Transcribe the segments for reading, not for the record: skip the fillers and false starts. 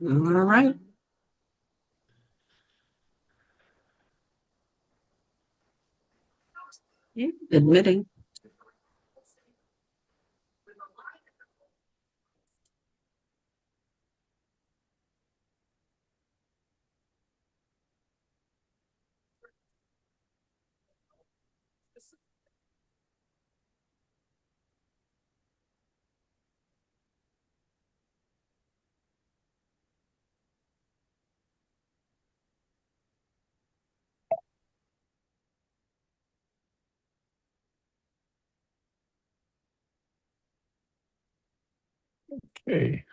All right. Yeah, admitting. Okay.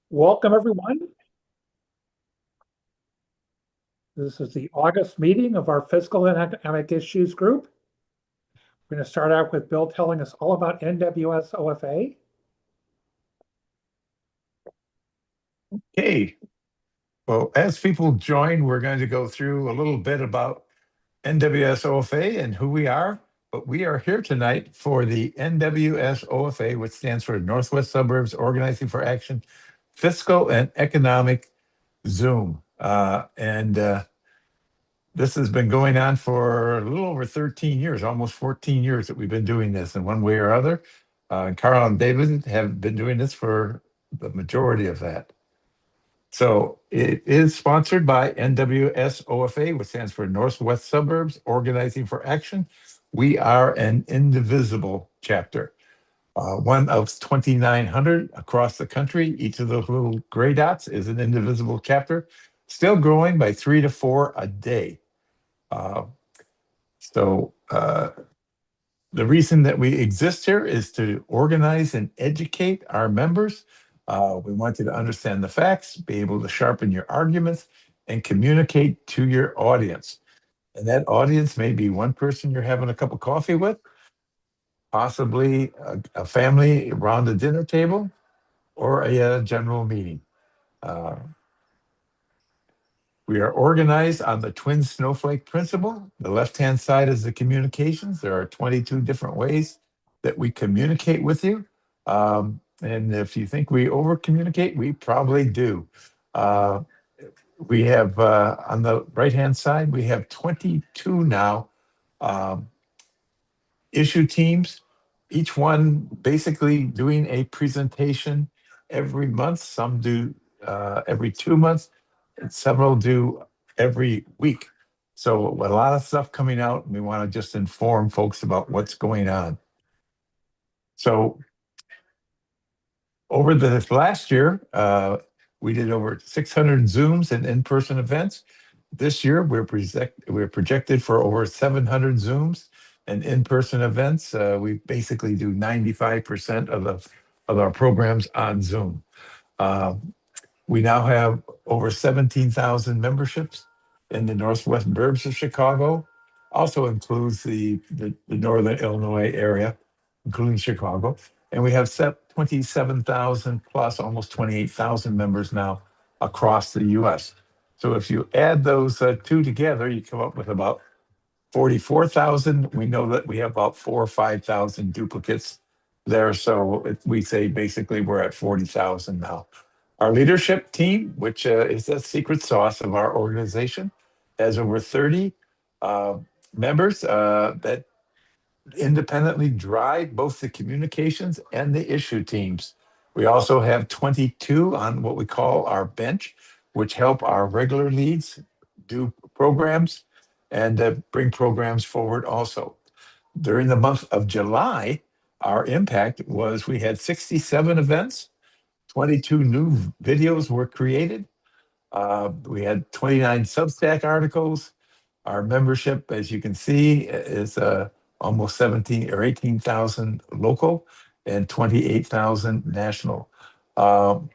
Welcome, everyone. This is the August meeting of our Fiscal and Economic Issues Group. We're going to start out with Bill telling us all about NWSOFA. Okay. Well, as people join, we're going to go through a little bit about NWSOFA and who we are. But we are here tonight for the NWSOFA, which stands for Northwest Suburbs Organizing for Action, Fiscal and Economic Zoom. And this has been going on for a little over 13 years, almost 14 years that we've been doing this in one way or other. Carl and David have been doing this for the majority of that. So it is sponsored by NWSOFA, which stands for Northwest Suburbs Organizing for Action. We are an indivisible chapter, one of 2,900 across the country. Each of those little gray dots is an indivisible chapter, still growing by 3 to 4 a day. Uh, so the reason that we exist here is to organize and educate our members. We want you to understand the facts, be able to sharpen your arguments, and communicate to your audience. And that audience may be one person you're having a cup of coffee with, possibly a family around the dinner table, or a general meeting. Uh, We are organized on the twin snowflake principle. The left-hand side is the communications. There are 22 different ways that we communicate with you. And if you think we over communicate, we probably do. Uh, we have on the right-hand side, we have 22 now um, issue teams, each one basically doing a presentation every month. Some do every 2 months, and several do every week. So a lot of stuff coming out, and we want to just inform folks about what's going on. So over the last year, we did over 600 Zooms and in-person events. This year, we're projected for over 700 Zooms and in-person events. We basically do 95% of our programs on Zoom. Uh, we now have over 17,000 memberships in the Northwest Burbs of Chicago. Also includes the Northern Illinois area, including Chicago. And we have 27,000 plus, almost 28,000 members now across the US. So if you add those two together, you come up with about 44,000. We know that we have about 4 or 5,000 duplicates there. So we say basically we're at 40,000 now. Our leadership team, which is the secret sauce of our organization, has over 30 uh, members that independently drive both the communications and the issue teams. We also have 22 on what we call our bench, which help our regular leads do programs and bring programs forward also. During the month of July, our impact was we had 67 events, 22 new videos were created. We had 29 Substack articles. Our membership, as you can see, is almost 17 or 18,000 local and 28,000 national.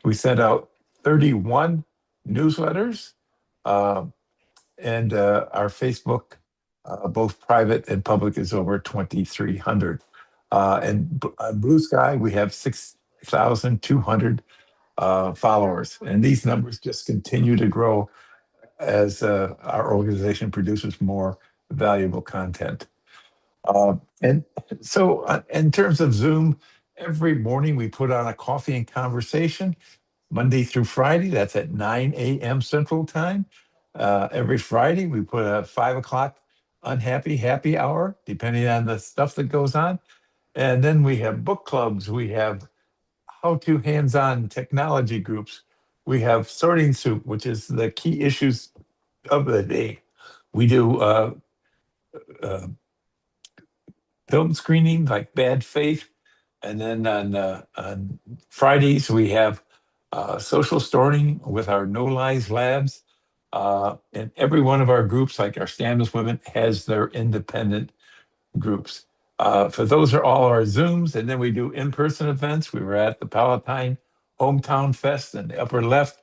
We sent out 31 newsletters, uh, and our Facebook, both private and public, is over 2,300. And on Blue Sky, we have 6,200 followers. And these numbers just continue to grow as our organization produces more valuable content. And so, in terms of Zoom, every morning we put on a coffee and conversation. Monday through Friday. That's at 9 a.m. Central Time. Every Friday, we put a 5 o'clock unhappy happy hour, depending on the stuff that goes on. And then we have book clubs. We have how-to hands-on technology groups. We have sorting soup, which is the key issues of the day. We do uh, film screening like Bad Faith. And then on Fridays, we have social storing with our No Lies Labs. And every one of our groups, like our Stand With Women, has their independent groups. For those are all our Zooms. And then we do in-person events. We were at the Palatine Hometown Fest in the upper left.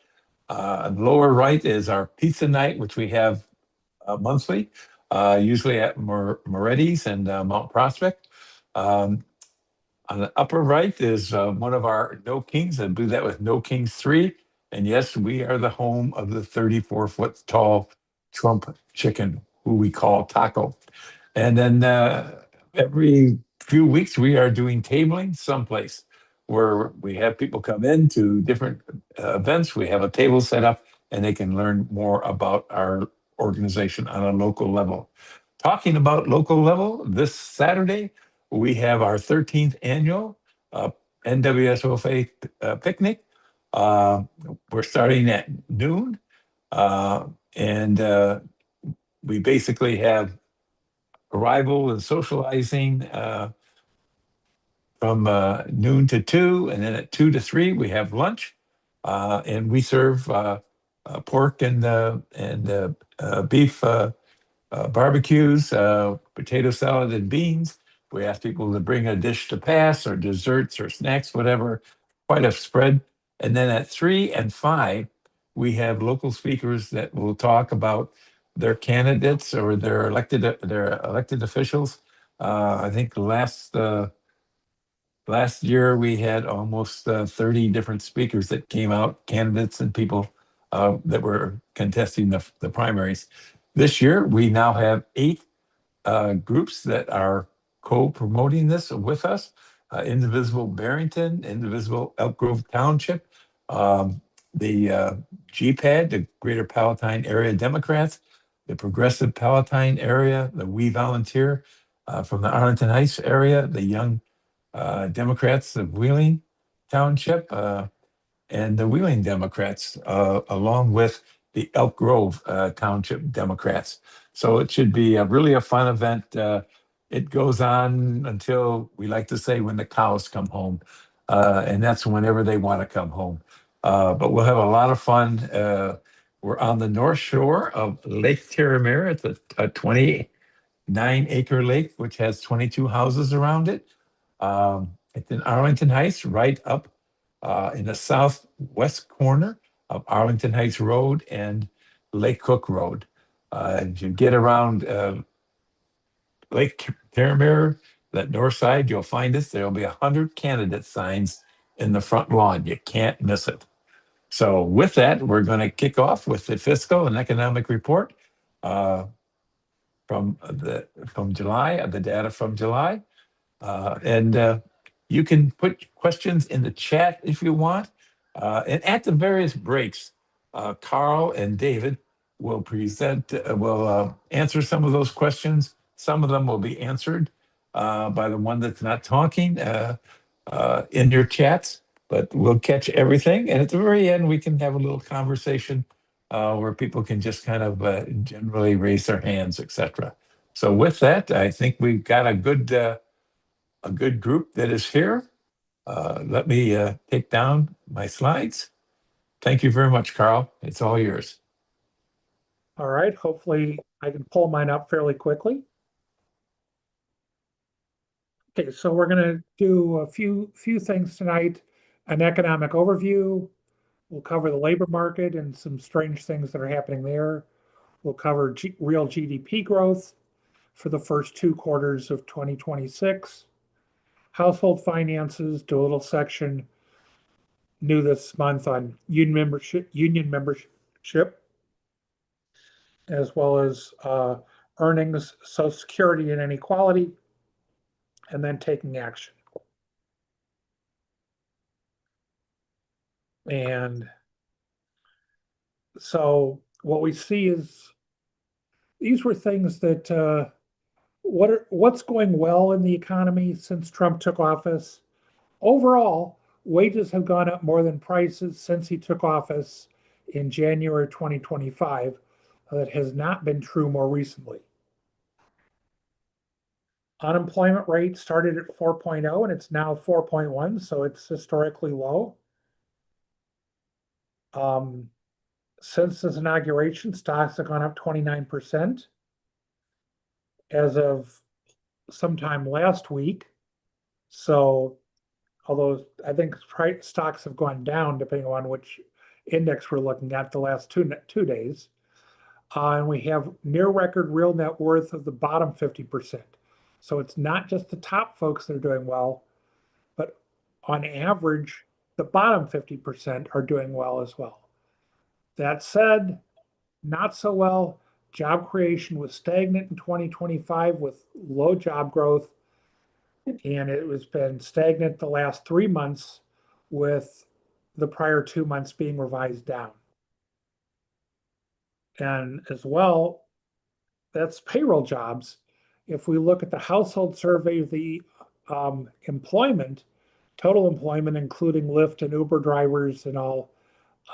Lower right is our pizza night, which we have monthly, usually at Moretti's and Mount Prospect. Um, on the upper right is one of our No Kings. I do that with No Kings 3. And yes, we are the home of the 34-foot tall Trump chicken, who we call Taco. And then every few weeks, we are doing tabling someplace where we have people come in to different events. We have a table set up and they can learn more about our organization on a local level. Talking about local level, this Saturday, we have our 13th annual NWSOFA picnic. We're starting at noon. And we basically have arrival and socializing from noon to 2, and then at 2 to 3 we have lunch, and we serve pork and beef barbecues, potato salad and beans. We ask people to bring a dish to pass or desserts or snacks, whatever, quite a spread. And then at 3 and 5, we have local speakers that will talk about their candidates or their elected officials. I think last year we had almost 30 different speakers that came out, candidates and people that were contesting the primaries. This year, we now have 8 groups that are co-promoting this with us. Indivisible Barrington, Indivisible Elk Grove Township, the GPAD, the Greater Palatine Area Democrats, the Progressive Palatine Area, the We Volunteer from the Arlington Heights area, the Young Democrats of Wheeling Township, and the Wheeling Democrats, along with the Elk Grove Township Democrats. So it should be really a fun event. It goes on until, we like to say, when the cows come home, and that's whenever they want to come home. But we'll have a lot of fun. We're on the north shore of Lake Terramere. It's a 29-acre lake, which has 22 houses around it. It's in Arlington Heights, right up in the southwest corner of Arlington Heights Road and Lake Cook Road. As you get around Lake Terramere, that north side, you'll find us. There'll be 100 candidate signs in the front lawn. You can't miss it. So with that, we're going to kick off with the fiscal and economic report from July, the data from July. And you can put questions in the chat if you want. And at the various breaks, Carl and David will answer some of those questions. Some of them will be answered by the one that's not talking in your chats, but we'll catch everything. And at the very end, we can have a little conversation where people can just kind of generally raise their hands, etc. So with that, I think we've got a good group that is here. Let me take down my slides. Thank you very much, Carl. It's all yours. All right, hopefully I can pull mine up fairly quickly. Okay, so we're going to do a few things tonight. An economic overview. We'll cover the labor market and some strange things that are happening there. We'll cover real GDP growth for the first 2 quarters of 2026. Household finances, do a little section new this month on union membership, as well as earnings, Social Security, and inequality, and then taking action. And so what we see is these were things that what's going well in the economy since Trump took office. Overall, wages have gone up more than prices since he took office in January 2025. That has not been true more recently. Unemployment rate started at 4.0 and it's now 4.1, so it's historically low. Since his inauguration, stocks have gone up 29% as of sometime last week. So, although I think stocks have gone down depending on which index we're looking at the last two days. And we have near record real net worth of the bottom 50%. So it's not just the top folks that are doing well, but on average, the bottom 50% are doing well as well. That said, not so well. Job creation was stagnant in 2025 with low job growth, and it has been stagnant the last 3 months with the prior 2 months being revised down. And as well, that's payroll jobs. If we look at the household survey of the employment, total employment, including Lyft and Uber drivers and all,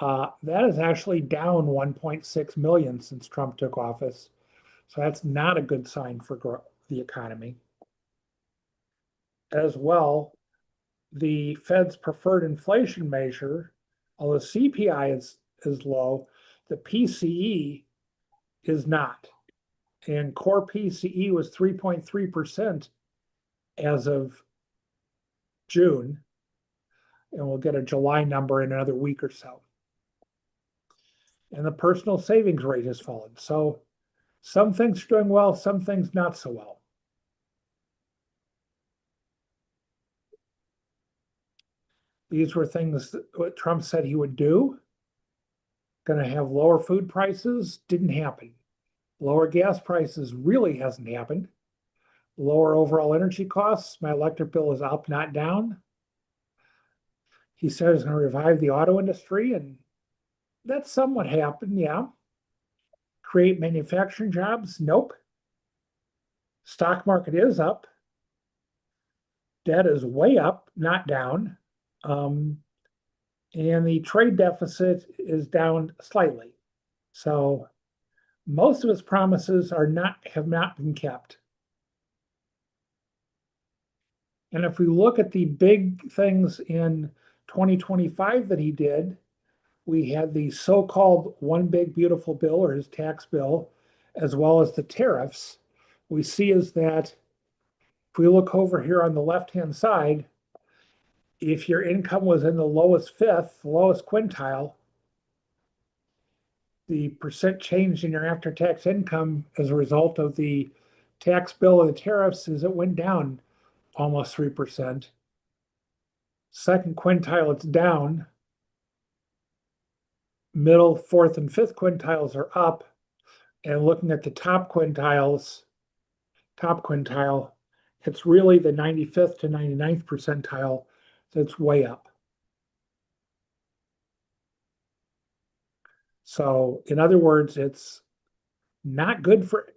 that is actually down 1.6 million since Trump took office. So that's not a good sign for the economy. As well, the Fed's preferred inflation measure, although CPI is low, the PCE is not. And core PCE was 3.3% as of June. And we'll get a July number in another week or so. And the personal savings rate has fallen. So some things are doing well, some things not so well. These were things that what Trump said he would do. Going to have lower food prices, didn't happen. Lower gas prices really hasn't happened. Lower overall energy costs. My electric bill is up, not down. He said he's going to revive the auto industry, and that's somewhat happened, yeah. Create manufacturing jobs? Nope. Stock market is up. Debt is way up, not down. And the trade deficit is down slightly. So most of his promises have not been kept. And if we look at the big things in 2025 that he did, we had the so-called One Big Beautiful Bill, or his tax bill, as well as the tariffs. We see is that if we look over here on the left-hand side, if your income was in the lowest fifth, lowest quintile, the percent change in your after-tax income as a result of the tax bill and the tariffs is it went down almost 3%. Second quintile, it's down. Middle, fourth, and fifth quintiles are up. And looking at the top quintile, it's really the 95th to 99th percentile that's way up. So in other words, it's not good for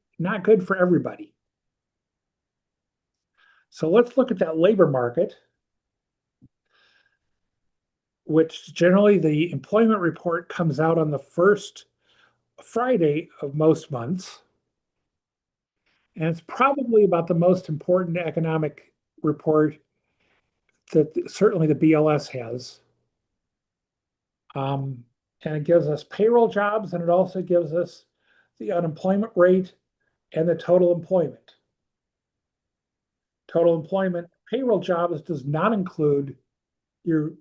everybody. So let's look at that labor market, which generally the employment report comes out on the first Friday of most months. And it's probably about the most important economic report that certainly the BLS has. And it gives us payroll jobs, and it also gives us the unemployment rate and the total employment. Total employment, payroll jobs does not include your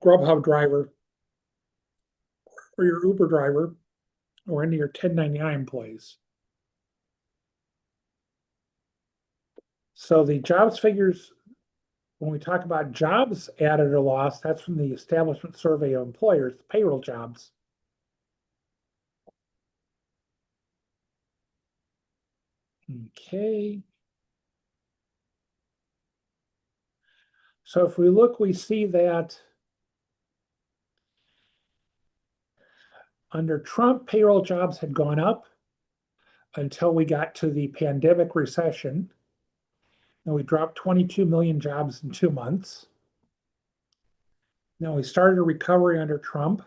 Grubhub driver or your Uber driver or any of your 1099 employees. So the jobs figures, when we talk about jobs added or lost, that's from the Establishment Survey of Employers, the payroll jobs. Okay. So if we look, we see that Under Trump, payroll jobs had gone up until we got to the pandemic recession. And we dropped 22 million jobs in 2 months. Now we started a recovery under Trump,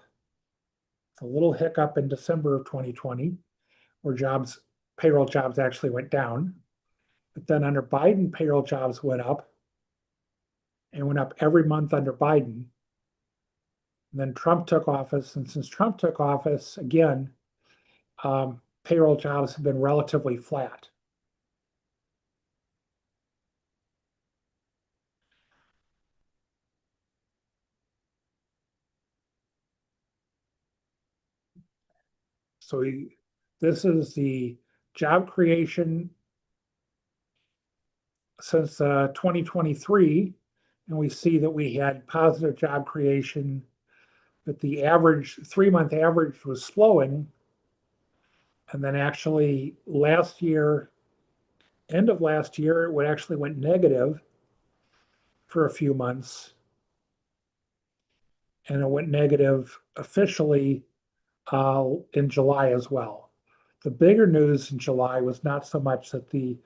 a little hiccup in December of 2020, where payroll jobs actually went down. But then under Biden, payroll jobs went up and went up every month under Biden. And then Trump took office, and since Trump took office, again, payroll jobs have been relatively flat. So this is the job creation since 2023, and we see that we had positive job creation, but the average 3-month average was slowing. And then actually last year, end of last year, it actually went negative for a few months. And it went negative officially in July as well. The bigger news in July was not so much that we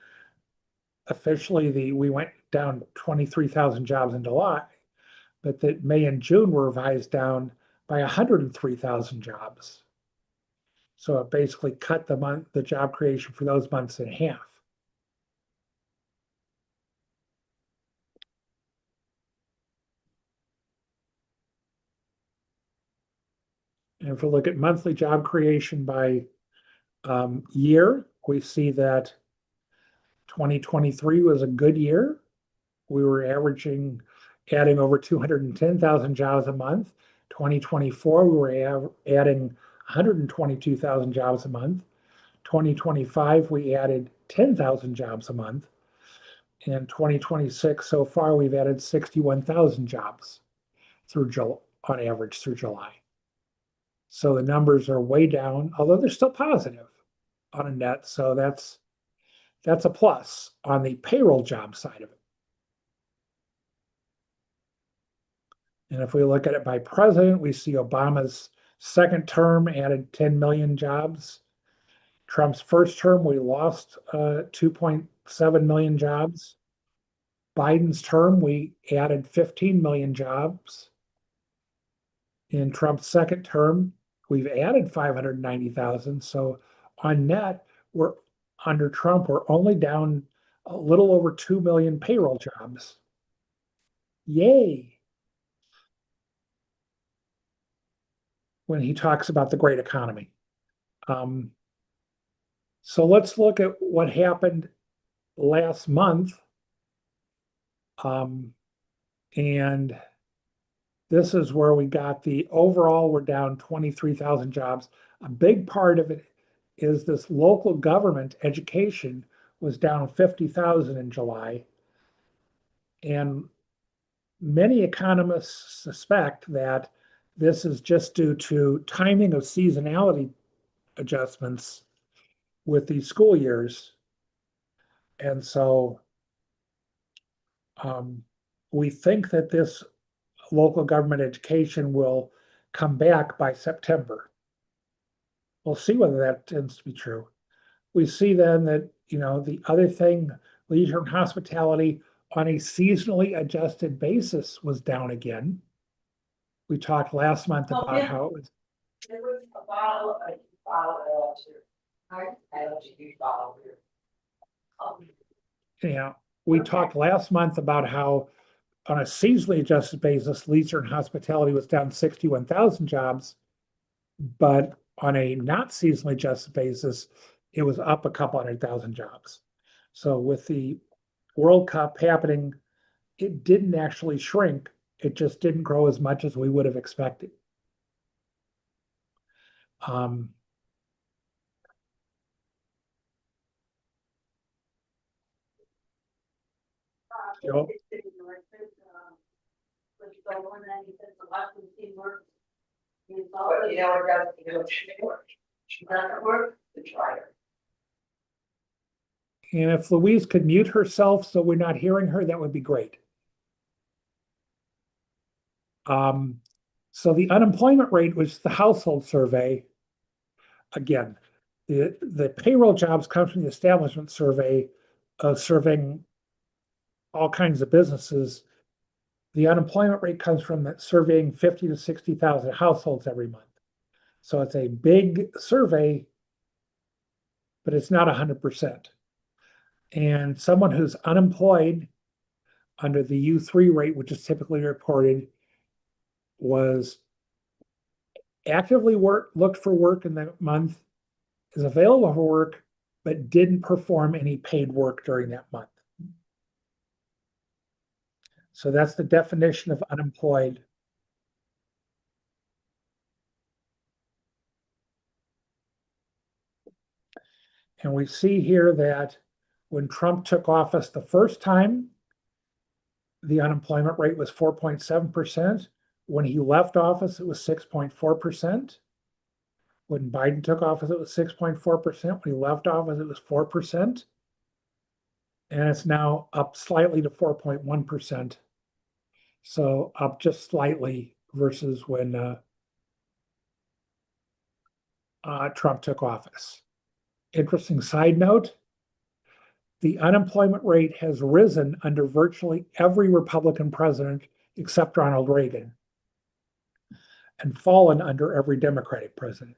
went down 23,000 jobs in July, but that May and June were revised down by 103,000 jobs. So it basically cut the job creation for those months in half. And if we look at monthly job creation by year, we see that 2023 was a good year. We were adding over 210,000 jobs a month. 2024, we were adding 122,000 jobs a month. 2025, we added 10,000 jobs a month. In 2026, so far, we've added 61,000 jobs on average through July. So the numbers are way down, although they're still positive on a net. So that's a plus on the payroll job side of it. And if we look at it by president, we see Obama's second term added 10 million jobs. Trump's first term, we lost 2.7 million jobs. Biden's term, we added 15 million jobs. In Trump's second term, we've added 590,000. So on net, under Trump, we're only down a little over 2 million payroll jobs. Yay. When he talks about the great economy. So let's look at what happened last month. And this is where we got the overall, we're down 23,000 jobs. A big part of it is this local government education was down 50,000 in July. And many economists suspect that this is just due to timing of seasonality adjustments with these school years. And so we think that this local government education will come back by September. We'll see whether that tends to be true. We see then that, the other thing, leisure and hospitality on a seasonally adjusted basis was down again. We talked last month about how it was. There was a bottle We talked last month about how on a seasonally adjusted basis, leisure and hospitality was down 61,000 jobs, but on a not seasonally adjusted basis, it was up a couple 100,000 jobs. So with the World Cup happening, it didn't actually shrink. It just didn't grow as much as we would have expected. And if Louise could mute herself so we're not hearing her, that would be great. So the unemployment rate, which is the household survey, again, the payroll jobs comes from the establishment survey of serving all kinds of businesses. The unemployment rate comes from that surveying 50 to 60,000 households every month. So it's a big survey, but it's not 100%. And someone who's unemployed under the U3 rate, which is typically reported, was actively looked for work in that month, is available for work, but didn't perform any paid work during that month. So that's the definition of unemployed. And we see here that when Trump took office the first time, the unemployment rate was 4.7%. When he left office, it was 6.4%. When Biden took office, it was 6.4%. When he left office, it was 4%. And it's now up slightly to 4.1%. So up just slightly versus when Trump took office. Interesting side note, the unemployment rate has risen under virtually every Republican president except Ronald Reagan, and fallen under every Democratic president.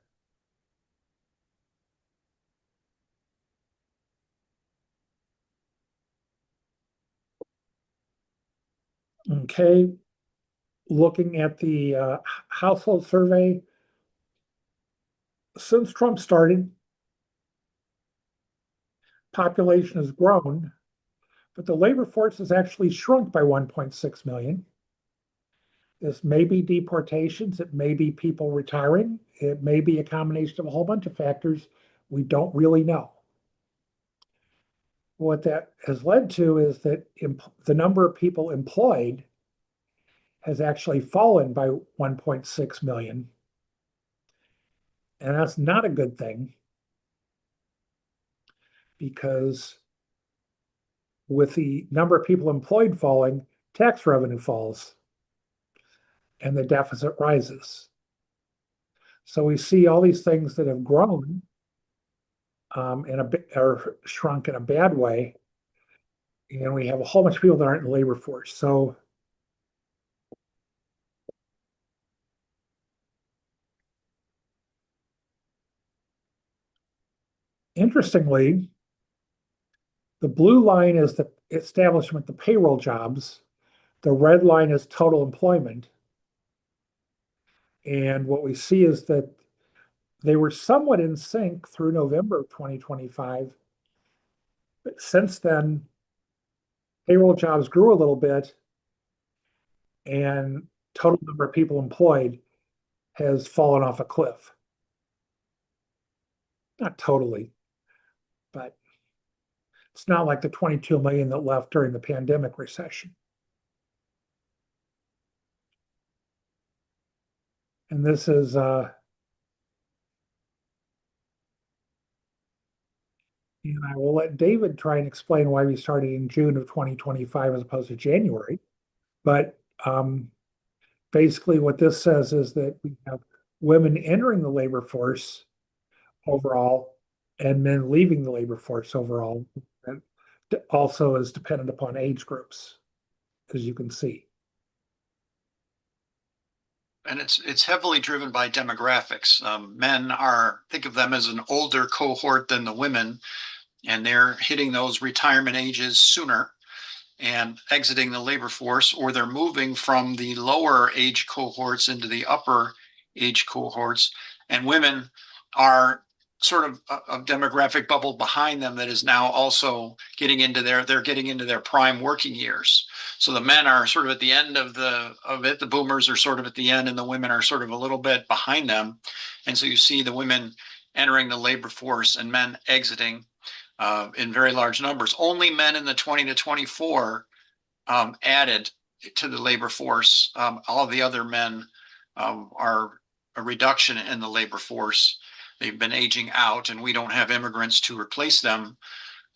Okay, looking at the household survey, since Trump started, population has grown, but the labor force has actually shrunk by 1.6 million. This may be deportations, it may be people retiring, it may be a combination of a whole bunch of factors. We don't really know. What that has led to is that the number of people employed has actually fallen by 1.6 million. And that's not a good thing, because with the number of people employed falling, tax revenue falls and the deficit rises. So we see all these things that have grown or shrunk in a bad way, and we have a whole bunch of people that aren't in the labor force. So interestingly, the blue line is the establishment, the payroll jobs. The red line is total employment. And what we see is that they were somewhat in sync through November of 2025. But since then, payroll jobs grew a little bit, and total number of people employed has fallen off a cliff. Not totally, but it's not like the 22 million that left during the pandemic recession. And this is and I will let David try and explain why we started in June of 2025 as opposed to January. But basically what this says is that we have women entering the labor force overall and men leaving the labor force overall. And also is dependent upon age groups, as you can see. And it's heavily driven by demographics. Men think of them as an older cohort than the women, and they're hitting those retirement ages sooner and exiting the labor force, or they're moving from the lower age cohorts into the upper age cohorts. And women are sort of a demographic bubble behind them that is now also getting into their prime working years. So the men are sort of at the end of it. The boomers are sort of at the end, and the women are sort of a little bit behind them. And so you see the women entering the labor force and men exiting in very large numbers. Only men in the 20 to 24 added to the labor force. All the other men are a reduction in the labor force. They've been aging out, and we don't have immigrants to replace them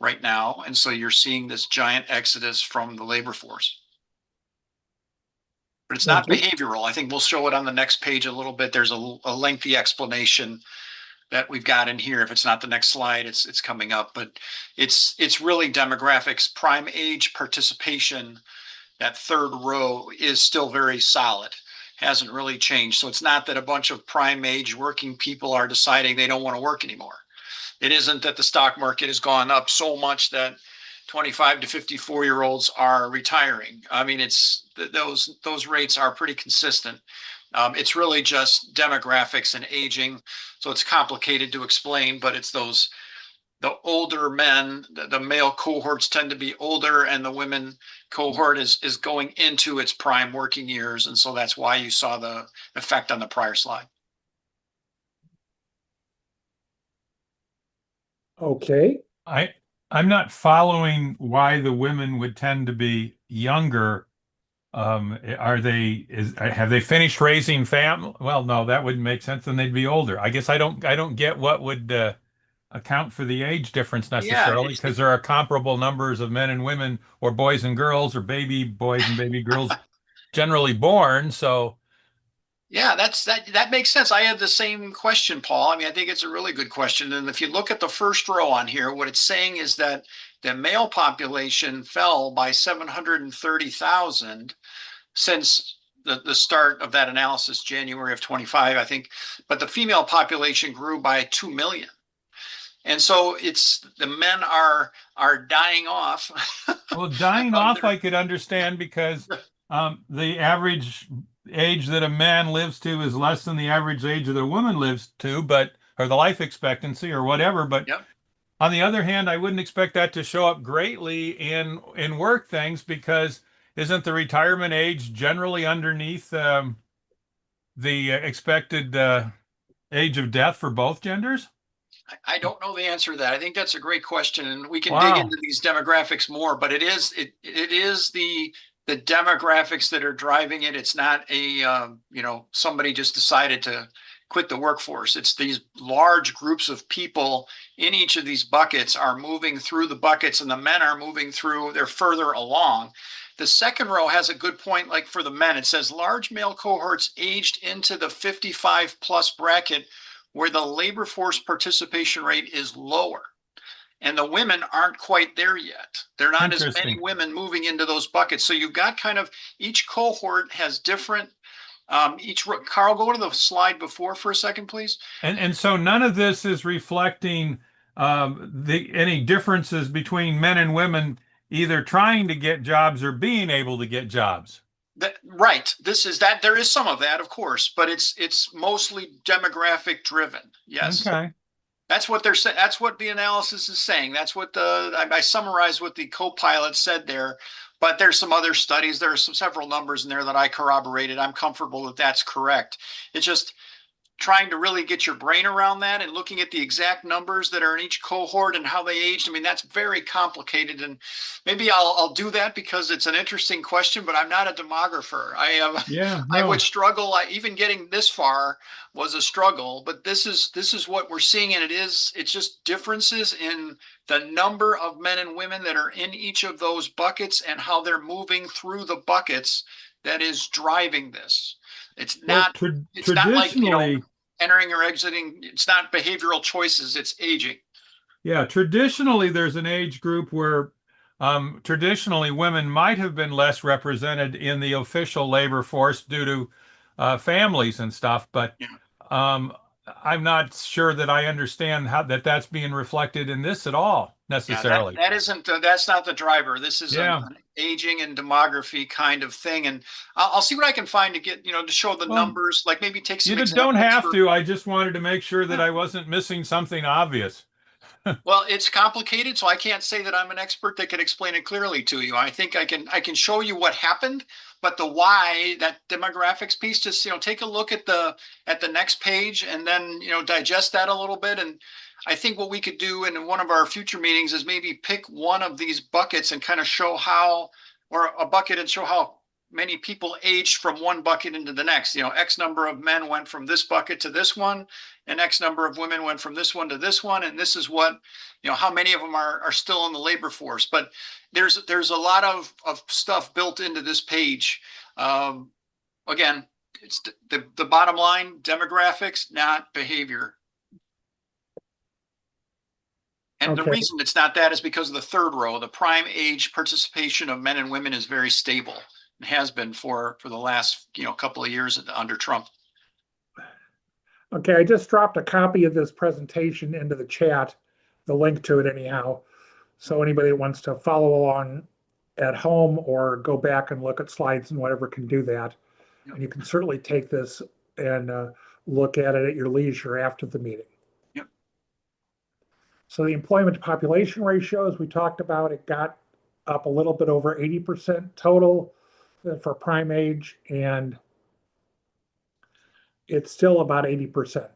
right now. And so you're seeing this giant exodus from the labor force. But it's not behavioral. I think we'll show it on the next page a little bit. There's a lengthy explanation that we've got in here. If it's not the next slide, it's coming up, but it's really demographics, prime age participation. That third row is still very solid, hasn't really changed. So it's not that a bunch of prime age working people are deciding they don't want to work anymore. It isn't that the stock market has gone up so much that 25 to 54-year-olds are retiring. I mean, those rates are pretty consistent. It's really just demographics and aging. So it's complicated to explain, but it's the older men, the male cohorts tend to be older, and the women cohort is going into its prime working years. And so that's why you saw the effect on the prior slide. Okay. I'm not following why the women would tend to be younger. Have they finished raising family? Well, no, that wouldn't make sense. Then they'd be older. I guess I don't get what would account for the age difference necessarily, because there are comparable numbers of men and women, or boys and girls, or baby boys and baby girls generally born. So Yeah, that makes sense. I had the same question, Paul. I mean, I think it's a really good question. And if you look at the first row on here, what it's saying is that the male population fell by 730,000 since the start of that analysis, January of 25, I think, but the female population grew by 2 million. And so it's the men are dying off. well, dying off I could understand, because the average age that a man lives to is less than the average age that a woman lives to, or the life expectancy or whatever. But Yep. On the other hand, I wouldn't expect that to show up greatly in work things, because isn't the retirement age generally underneath the expected age of death for both genders? I don't know the answer to that. I think that's a great question, and we can Wow. dig into these demographics more. But it is the demographics that are driving it. It's not somebody just decided to quit the workforce. It's these large groups of people in each of these buckets are moving through the buckets, and the men are moving through. They're further along. The second row has a good point. Like for the men, it says large male cohorts aged into the 55 plus bracket, where the labor force participation rate is lower. And the women aren't quite there yet. There are not as many Interesting. women moving into those buckets. So you've got kind of each cohort has different, Carl, go to the slide before for a second, please. And so none of this is reflecting any differences between men and women either trying to get jobs or being able to get jobs. Right. There is some of that, of course, but it's mostly demographic driven. Yes. Okay. That's what they're saying. That's what the analysis is saying. That's what I summarized what the co-pilot said there, but there's some other studies. There are several numbers in there that I corroborated. I'm comfortable that that's correct. It's just trying to really get your brain around that and looking at the exact numbers that are in each cohort and how they aged. I mean, that's very complicated, and maybe I'll do that because it's an interesting question, but I'm not a demographer. I would struggle. Even getting this far was a struggle, but this is what we're seeing. And it's just differences in the number of men and women that are in each of those buckets and how they're moving through the buckets that is driving this. It's not like, entering or exiting. It's not behavioral choices. It's aging. Yeah, traditionally there's an age group where traditionally women might have been less represented in the official labor force due to families and stuff, but I'm not sure that I understand how that's being reflected in this at all necessarily. Yeah, that's not the driver. This is an aging and demography kind of thing. And I'll see what I can find to get, to show the numbers, like maybe take some examples. You don't have to. I just wanted to make sure that I wasn't missing something obvious. Well, it's complicated, so I can't say that I'm an expert that can explain it clearly to you. I think I can show you what happened, but the why, that demographics piece, just take a look at the next page and then digest that a little bit. And I think what we could do in one of our future meetings is maybe pick one of these buckets and kind of show how, or a bucket, and show how many people aged from one bucket into the next. X number of men went from this bucket to this one, and X number of women went from this one to this one. And this is what, how many of them are still in the labor force. But there's a lot of stuff built into this page. Again, it's the bottom line, demographics, not behavior. And the Okay. reason it's not that is because of the third row. The prime age participation of men and women is very stable and has been for the last, couple of years under Trump. Okay, I just dropped a copy of this presentation into the chat, the link to it anyhow. So anybody that wants to follow along at home or go back and look at slides and whatever can do that. Yep. And you can certainly take this and look at it at your leisure after the meeting. Yep. So the employment to population ratio, as we talked about, it got up a little bit over 80% total for prime age, and it's still about 80%.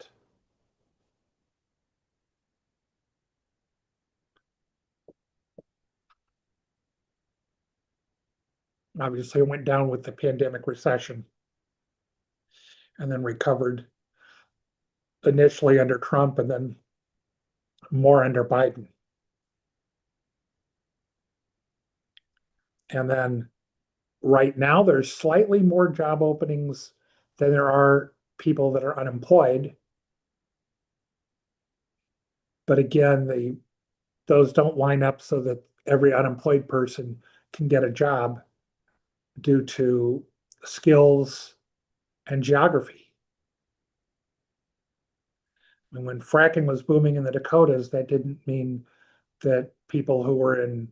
Obviously, it went down with the pandemic recession and then recovered initially under Trump and then more under Biden. And then right now, there's slightly more job openings than there are people that are unemployed. But again, those don't line up so that every unemployed person can get a job due to skills and geography. And when fracking was booming in the Dakotas, that didn't mean that people who were in,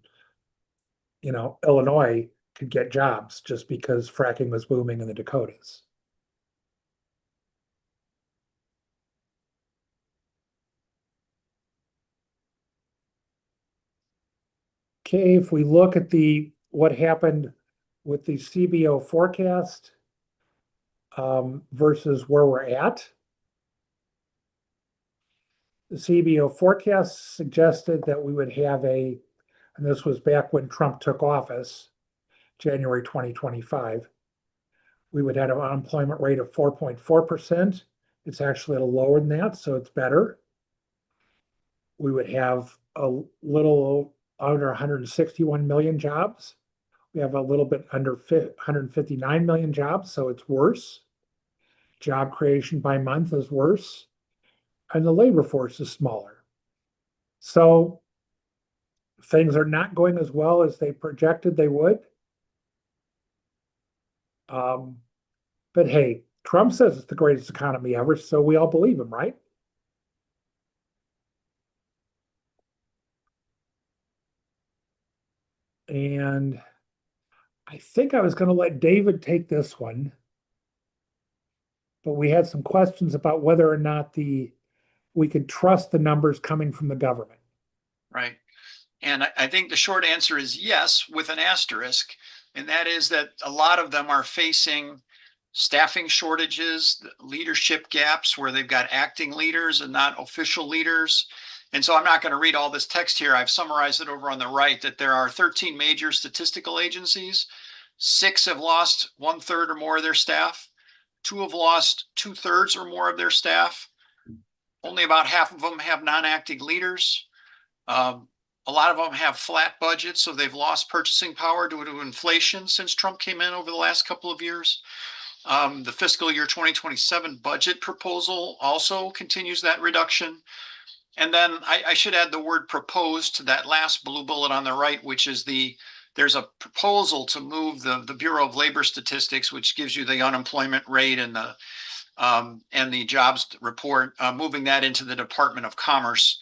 Illinois could get jobs just because fracking was booming in the Dakotas. Okay, if we look at what happened with the CBO forecast versus where we're at. The CBO forecast suggested that we would have and this was back when Trump took office, January 2025, we would have an unemployment rate of 4.4%. It's actually a little lower than that, so it's better. We would have a little under 161 million jobs. We have a little bit under 159 million jobs, so it's worse. Job creation by month is worse. And the labor force is smaller. So things are not going as well as they projected they would. But hey, Trump says it's the greatest economy ever, so we all believe him, right? And I think I was going to let David take this one, but we had some questions about whether or not we could trust the numbers coming from the government. Right. And I think the short answer is yes, with an asterisk. And that is that a lot of them are facing staffing shortages, leadership gaps where they've got acting leaders and not official leaders. And so I'm not going to read all this text here. I've summarized it over on the right that there are 13 major statistical agencies. 6 have lost 1/3 or more of their staff. 2 have lost 2/3 or more of their staff. Only about half of them have non-acting leaders. A lot of them have flat budgets, so they've lost purchasing power due to inflation since Trump came in over the last couple of years. The fiscal year 2027 budget proposal also continues that reduction. And then I should add the word proposed to that last blue bullet on the right, which is there's a proposal to move the Bureau of Labor Statistics, which gives you the unemployment rate and the jobs report, moving that into the Department of Commerce.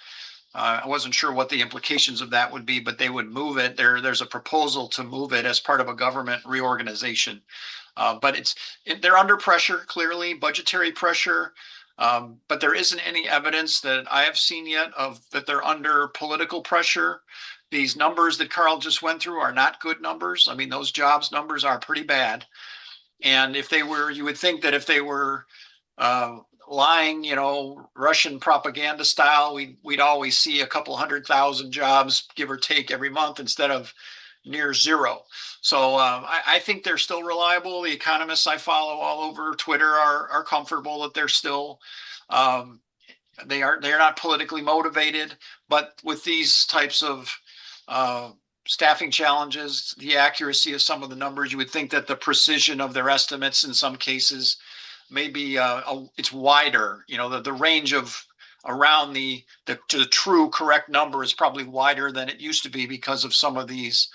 I wasn't sure what the implications of that would be, but they would move it. There's a proposal to move it as part of a government reorganization. But they're under pressure, clearly, budgetary pressure. But there isn't any evidence that I have seen yet that they're under political pressure. These numbers that Carl just went through are not good numbers. I mean, those jobs numbers are pretty bad. And you would think that if they were lying, Russian propaganda style, we'd always see a couple 100,000 jobs, give or take, every month instead of near zero. So I think they're still reliable. The economists I follow all over Twitter are comfortable that they're still they are not politically motivated. But with these types of staffing challenges, the accuracy of some of the numbers, you would think that the precision of their estimates in some cases maybe it's wider. The range of around the true correct number is probably wider than it used to be because of some of these,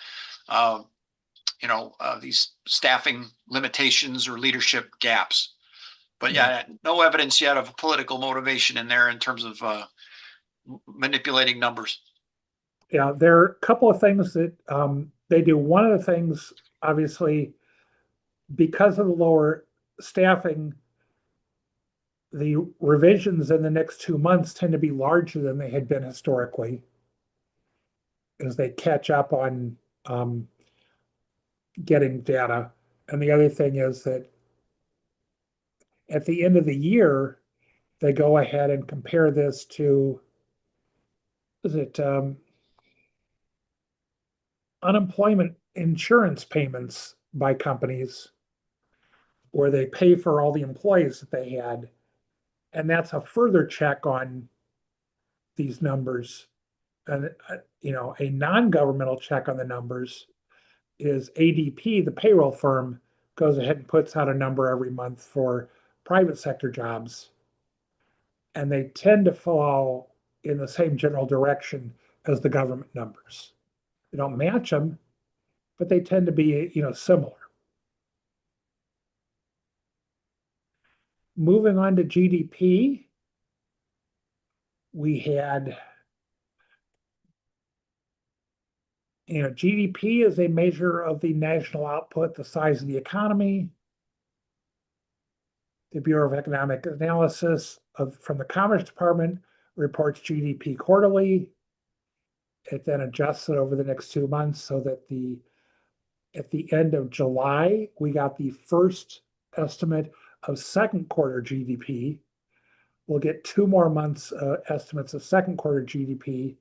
these staffing limitations or leadership gaps. But yeah, no evidence yet of political motivation in there in terms of manipulating numbers. Yeah, there are a couple of things that they do. One of the things, obviously, because of the lower staffing, the revisions in the next 2 months tend to be larger than they had been historically as they catch up on getting data. And the other thing is that at the end of the year, they go ahead and compare this to, unemployment insurance payments by companies where they pay for all the employees that they had. And that's a further check on these numbers. And, a non-governmental check on the numbers is ADP, the payroll firm, goes ahead and puts out a number every month for private sector jobs. And they tend to fall in the same general direction as the government numbers. They don't match them, but they tend to be, similar. Moving on to GDP, we had, GDP is a measure of the national output, the size of the economy. The Bureau of Economic Analysis from the Commerce Department reports GDP quarterly. It then adjusts it over the next 2 months so that at the end of July, we got the first estimate of second quarter GDP. We'll get 2 more months estimates of second quarter GDP.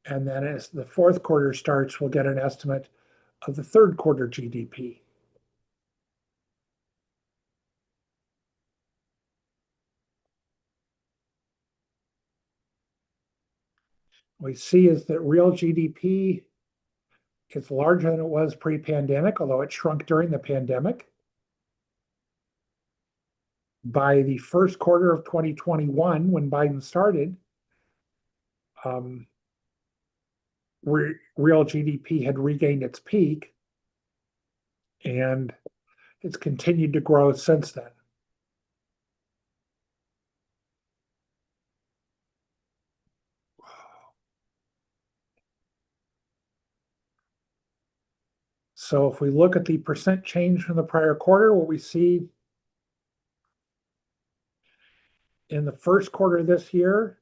And then as the fourth quarter starts, we'll get an estimate of the third quarter GDP. We see is that real GDP is larger than it was pre-pandemic, although it shrunk during the pandemic. By the first quarter of 2021, when Biden started, real GDP had regained its peak, and it's continued to grow since then. So if we look at the percent change from the prior quarter, what we see in the first quarter of this year,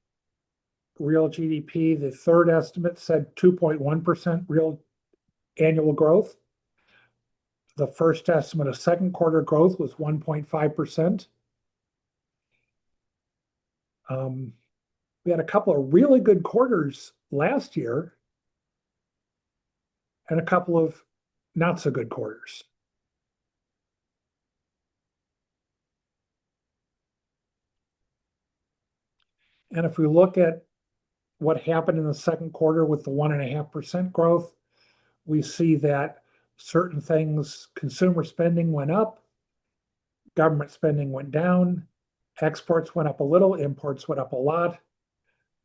real GDP, the third estimate said 2.1% real annual growth. The first estimate of second quarter growth was 1.5%. We had a couple of really good quarters last year and a couple of not so good quarters. And if we look at what happened in the second quarter with the 1.5% growth, we see that certain things, consumer spending went up, government spending went down, exports went up a little, imports went up a lot,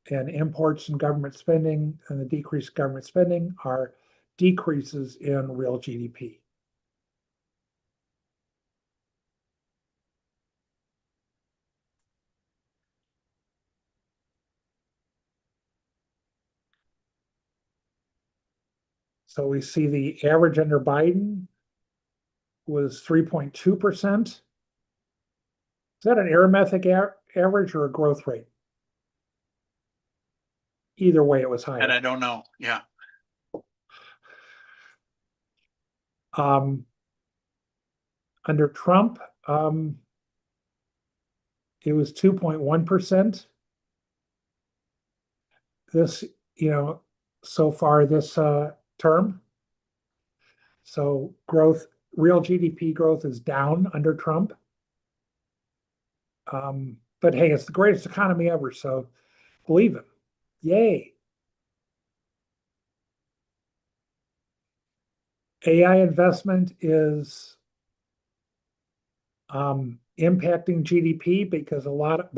and imports and government spending and the decreased government spending are decreases in real GDP. So we see the average under Biden was 3.2%. Is that an arithmetic average or a growth rate? Either way, it was higher. And I don't know. Yeah. Under Trump, it was 2.1%. This, so far this term. So growth, real GDP growth is down under Trump. But hey, it's the greatest economy ever, so believe him. Yay. AI investment is impacting GDP because a lot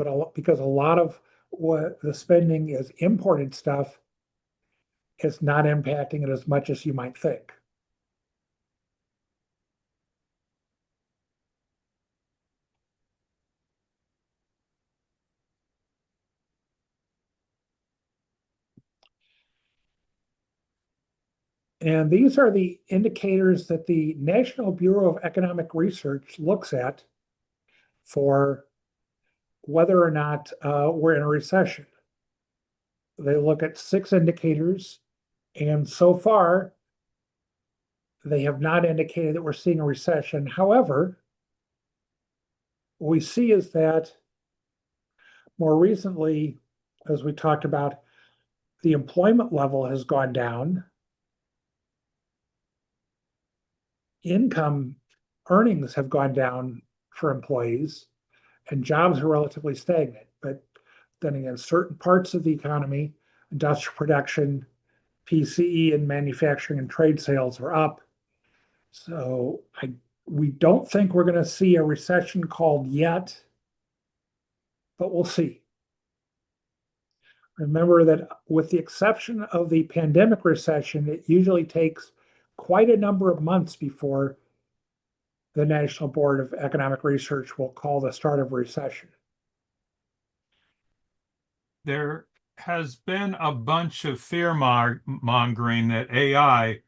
of what the spending is imported stuff, it's not impacting it as much as you might think. And these are the indicators that the National Bureau of Economic Research looks at for whether or not we're in a recession. They look at 6 indicators, and so far, they have not indicated that we're seeing a recession. However, what we see is that more recently, as we talked about, the employment level has gone down. Income earnings have gone down for employees, and jobs are relatively stagnant. But then again, certain parts of the economy, industrial production, PCE, and manufacturing and trade sales are up. So we don't think we're going to see a recession called yet, but we'll see. Remember that with the exception of the pandemic recession, it usually takes quite a number of months before the National Board of Economic Research will call the start of a recession. There has been a bunch of fear mongering that AI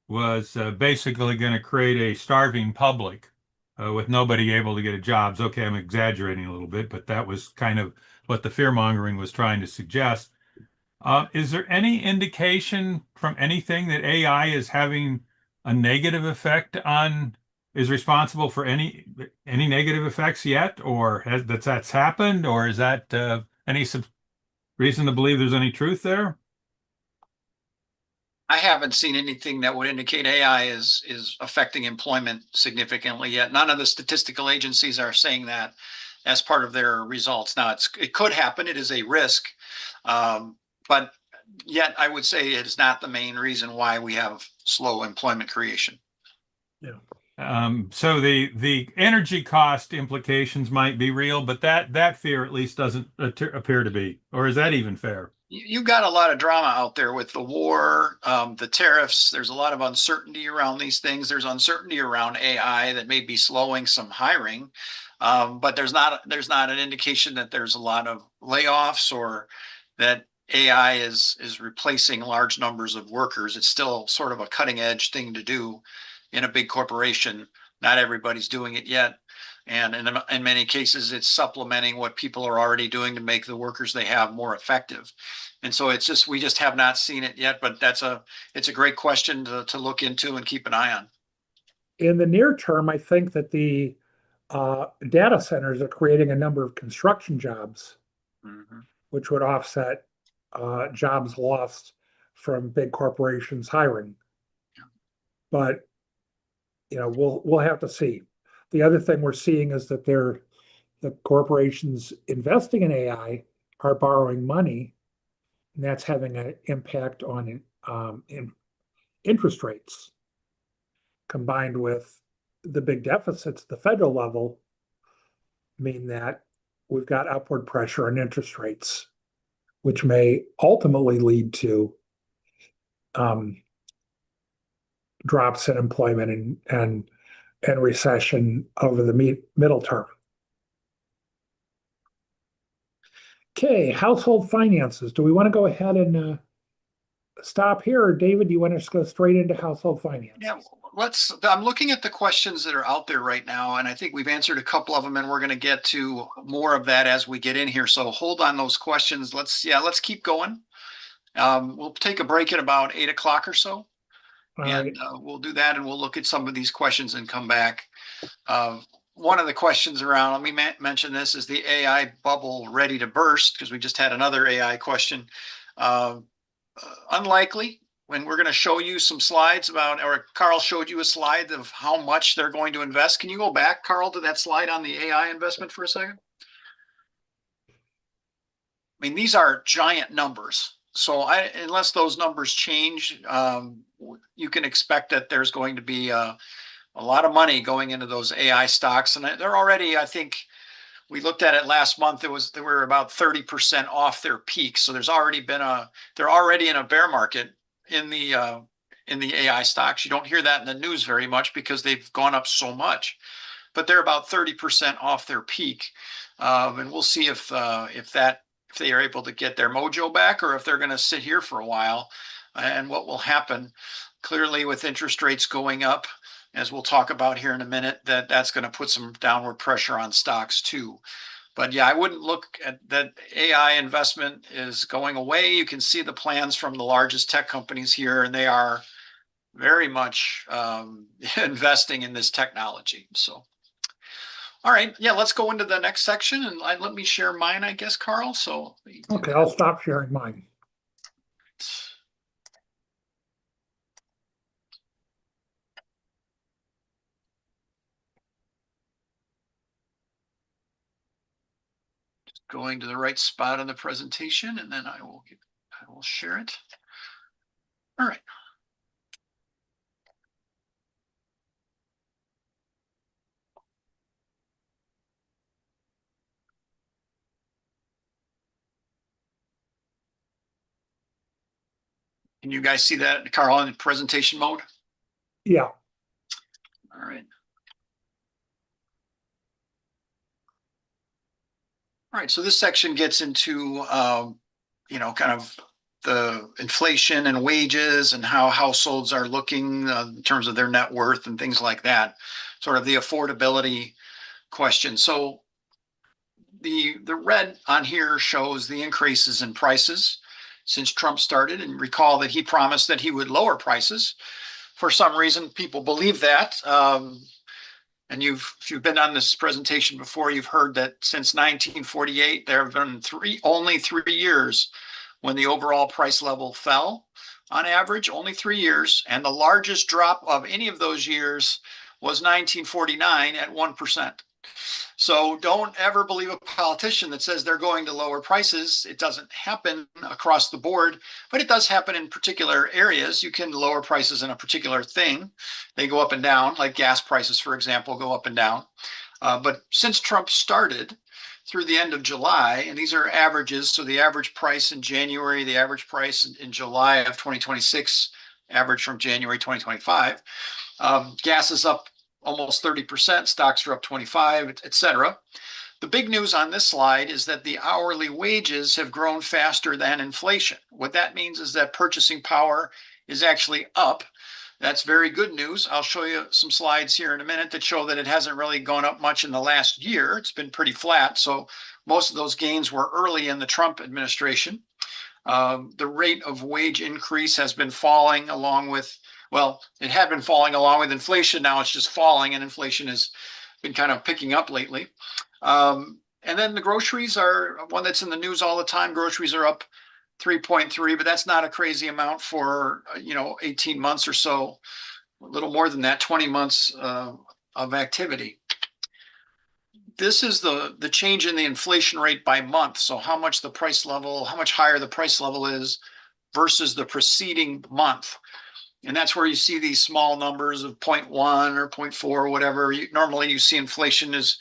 was basically going to create a starving public with nobody able to get a job. Okay, I'm exaggerating a little bit, but that was kind of what the fear mongering was trying to suggest. Is there any indication from anything that AI is having a negative effect on, is responsible for any negative effects yet, or that's happened, or is that any reason to believe there's any truth there? I haven't seen anything that would indicate AI is affecting employment significantly yet. None of the statistical agencies are saying that as part of their results. Now, it could happen. It is a risk, but yet I would say it is not the main reason why we have slow employment creation. So the energy cost implications might be real, but that fear at least doesn't appear to be, or is that even fair? You've got a lot of drama out there with the war, the tariffs. There's a lot of uncertainty around these things. There's uncertainty around AI that may be slowing some hiring, but there's not an indication that there's a lot of layoffs or that AI is replacing large numbers of workers. It's still sort of a cutting edge thing to do in a big corporation. Not everybody's doing it yet. And in many cases, it's supplementing what people are already doing to make the workers they have more effective. And so we just have not seen it yet, but it's a great question to look into and keep an eye on. In the near term, I think that the data centers are creating a number of construction jobs, which would offset jobs lost from big corporations hiring. But we'll have to see. The other thing we're seeing is that the corporations investing in AI are borrowing money, and that's having an impact on interest rates, combined with the big deficits at the federal level, mean that we've got upward pressure on interest rates, which may ultimately lead to drops in employment and recession over the middle term. Okay, household finances. Do we want to go ahead and stop here, or David, do you want to just go straight into household finances? Yeah, I'm looking at the questions that are out there right now, and I think we've answered a couple of them, and we're going to get to more of that as we get in here. So hold on those questions. Let's keep going. We'll take a break at about 8 o'clock or so. And we'll do that, and we'll look at some of these questions and come back. One of the questions around, let me mention this, is the AI bubble ready to burst? Because we just had another AI question. Unlikely. When we're going to show you some slides about, or Carl showed you a slide of how much they're going to invest. Can you go back, Carl, to that slide on the AI investment for a second? I mean, these are giant numbers. So unless those numbers change, you can expect that there's going to be a lot of money going into those AI stocks. And they're already, I think, we looked at it last month. They were about 30% off their peak. So they're already in a bear market in the AI stocks. You don't hear that in the news very much because they've gone up so much, but they're about 30% off their peak. And we'll see if they are able to get their mojo back or if they're going to sit here for a while. And what will happen, clearly with interest rates going up, as we'll talk about here in a minute, that's going to put some downward pressure on stocks too. But yeah, I wouldn't look at that. AI investment is going away. You can see the plans from the largest tech companies here, and they are very much investing in this technology. So, all right, yeah, let's go into the next section, and let me share mine, I guess, Carl. So, Okay, I'll stop sharing mine. just going to the right spot on the presentation, and then I will share it. All right. Can you guys see that, Carl, in presentation mode? Yeah, All right. All right, so this section gets into, kind of the inflation and wages and how households are looking in terms of their net worth and things like that, sort of the affordability question. So the red on here shows the increases in prices since Trump started, and recall that he promised that he would lower prices. For some reason, people believe that. And if you've been on this presentation before, you've heard that since 1948, there have been only 3 years when the overall price level fell on average, only 3 years. And the largest drop of any of those years was 1949 at 1%. So don't ever believe a politician that says they're going to lower prices. It doesn't happen across the board, but it does happen in particular areas. You can lower prices in a particular thing. They go up and down, like gas prices, for example, go up and down. But since Trump started through the end of July, and these are averages, so the average price in January, the average price in July of 2026, average from January 2025, gas is up almost 30%, stocks are up 25, et cetera. The big news on this slide is that the hourly wages have grown faster than inflation. What that means is that purchasing power is actually up. That's very good news. I'll show you some slides here in a minute that show that it hasn't really gone up much in the last year. It's been pretty flat. So most of those gains were early in the Trump administration. The rate of wage increase has been falling along with, well, it had been falling along with inflation. Now it's just falling, and inflation has been kind of picking up lately. And then the groceries are one that's in the news all the time. Groceries are up 3.3, but that's not a crazy amount for 18 months or so, a little more than that, 20 months of activity. This is the change in the inflation rate by month. So how much higher the price level is versus the preceding month. And that's where you see these small numbers of 0.1 or 0.4 or whatever. Normally you see inflation is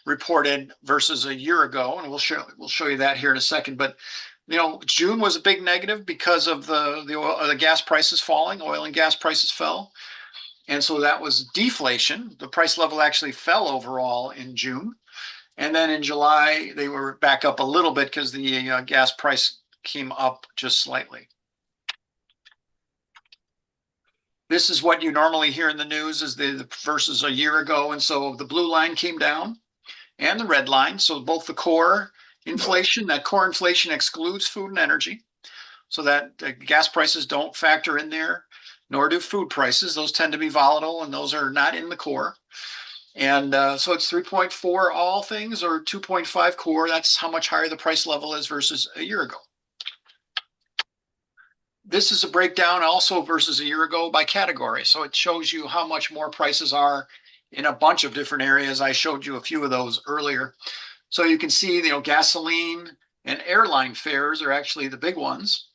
reported versus a year ago, and we'll show you that here in a second. But June was a big negative because of the gas prices falling. Oil and gas prices fell, and so that was deflation. The price level actually fell overall in June, and then in July they were back up a little bit because the gas price came up just slightly. This is what you normally hear in the news is the versus a year ago, and so the blue line came down and the red line. So both the core inflation, that core inflation excludes food and energy, so that gas prices don't factor in there, nor do food prices. Those tend to be volatile, and those are not in the core. And so it's 3.4 all things, or 2.5 core. That's how much higher the price level is versus a year ago. This is a breakdown also versus a year ago by category. So it shows you how much more prices are in a bunch of different areas. I showed you a few of those earlier. So you can see, gasoline and airline fares are actually the big ones.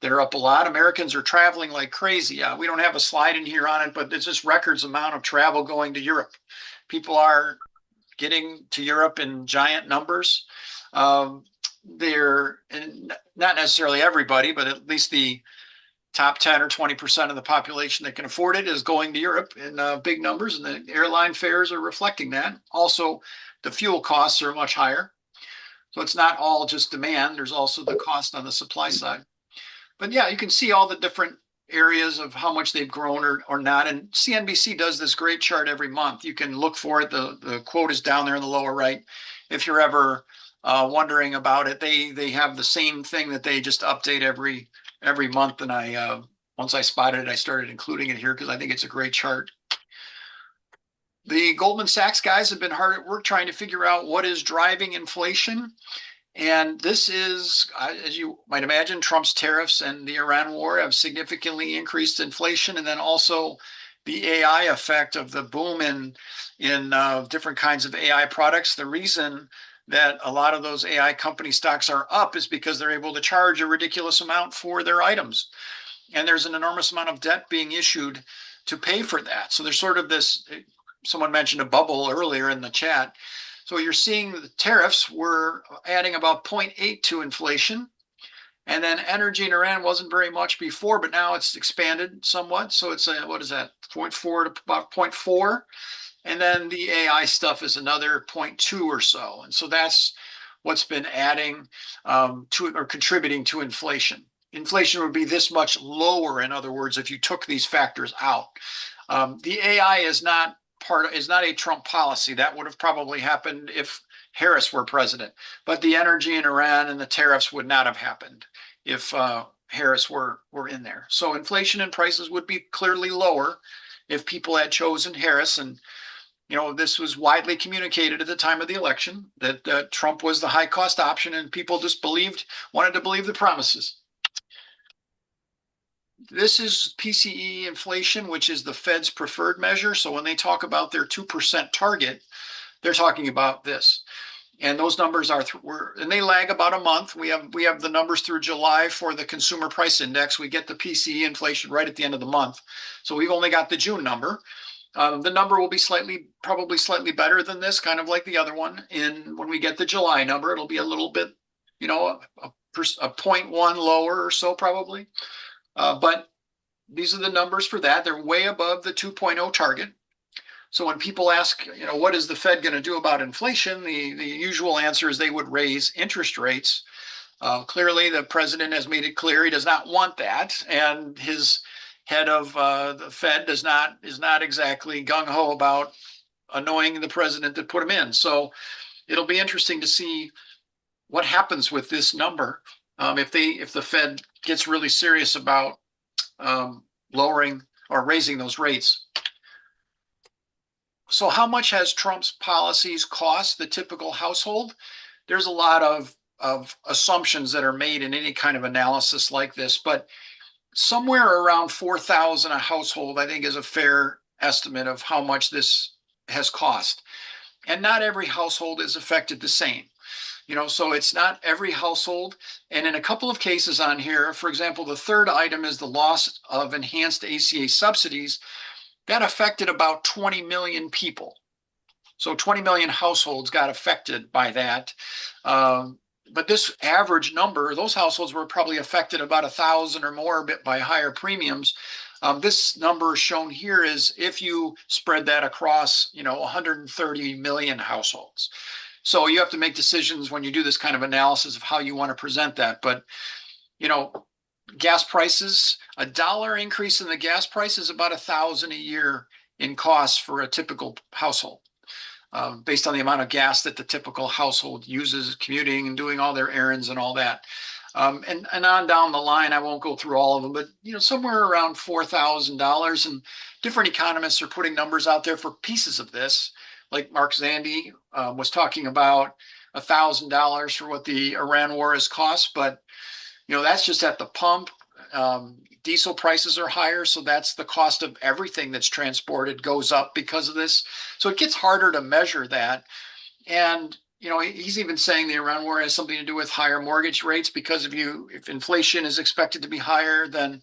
They're up a lot. Americans are traveling like crazy. We don't have a slide in here on it, but it's just records amount of travel going to Europe. People are getting to Europe in giant numbers. And not necessarily everybody, but at least the top 10 or 20% of the population that can afford it is going to Europe in big numbers, and the airline fares are reflecting that. Also, the fuel costs are much higher. So it's not all just demand. There's also the cost on the supply side. But yeah, you can see all the different areas of how much they've grown or not. And CNBC does this great chart every month. You can look for it. The quote is down there in the lower right. If you're ever wondering about it, they have the same thing that they just update every month. And once I spotted it, I started including it here because I think it's a great chart. The Goldman Sachs guys have been hard at work trying to figure out what is driving inflation. And this is, as you might imagine, Trump's tariffs and the Iran war have significantly increased inflation. And then also the AI effect of the boom in different kinds of AI products. The reason that a lot of those AI company stocks are up is because they're able to charge a ridiculous amount for their items. And there's an enormous amount of debt being issued to pay for that. So there's sort of this, someone mentioned a bubble earlier in the chat. So you're seeing the tariffs were adding about 0.8 to inflation. And then energy in Iran wasn't very much before, but now it's expanded somewhat. So it's what is that, 0.4 to about 0.4. And then the AI stuff is another 0.2 or so. And so that's what's been adding to or contributing to inflation. Inflation would be this much lower, in other words, if you took these factors out. The AI is not a Trump policy. That would have probably happened if Harris were president. But the energy in Iran and the tariffs would not have happened if Harris were in there. So inflation and prices would be clearly lower if people had chosen Harris. And this was widely communicated at the time of the election that Trump was the high cost option, and people just wanted to believe the promises. This is PCE inflation, which is the Fed's preferred measure. So when they talk about their 2% target, they're talking about this. And those numbers and they lag about a month. We have the numbers through July for the consumer price index. We get the PCE inflation right at the end of the month. So we've only got the June number. The number will be probably slightly better than this, kind of like the other one. And when we get the July number, it'll be a little bit, a 0.1 lower or so probably. But these are the numbers for that. They're way above the 2.0 target. So when people ask, what is the Fed going to do about inflation? The usual answer is they would raise interest rates. Clearly, the president has made it clear he does not want that. And his head of the Fed is not exactly gung-ho about annoying the president that put him in. So it'll be interesting to see what happens with this number if the Fed gets really serious about lowering or raising those rates. So how much has Trump's policies cost the typical household? There's a lot of assumptions that are made in any kind of analysis like this, but somewhere around $4,000 a household, I think, is a fair estimate of how much this has cost. And not every household is affected the same. So it's not every household. And in a couple of cases on here, for example, the third item is the loss of enhanced ACA subsidies. That affected about 20 million people. So 20 million households got affected by that. But this average number, those households were probably affected about 1,000 or more by higher premiums. This number shown here is if you spread that across, 130 million households. So you have to make decisions when you do this kind of analysis of how you want to present that. But, gas prices, $1 increase in the gas price is about $1,000 a year in costs for a typical household, based on the amount of gas that the typical household uses commuting and doing all their errands and all that. And on down the line, I won't go through all of them, but somewhere around $4,000. And different economists are putting numbers out there for pieces of this. Like Mark Zandi was talking about $1,000 for what the Iran war has cost, but that's just at the pump. Diesel prices are higher, so that's the cost of everything that's transported goes up because of this. So it gets harder to measure that. And he's even saying the Iran war has something to do with higher mortgage rates because if inflation is expected to be higher, then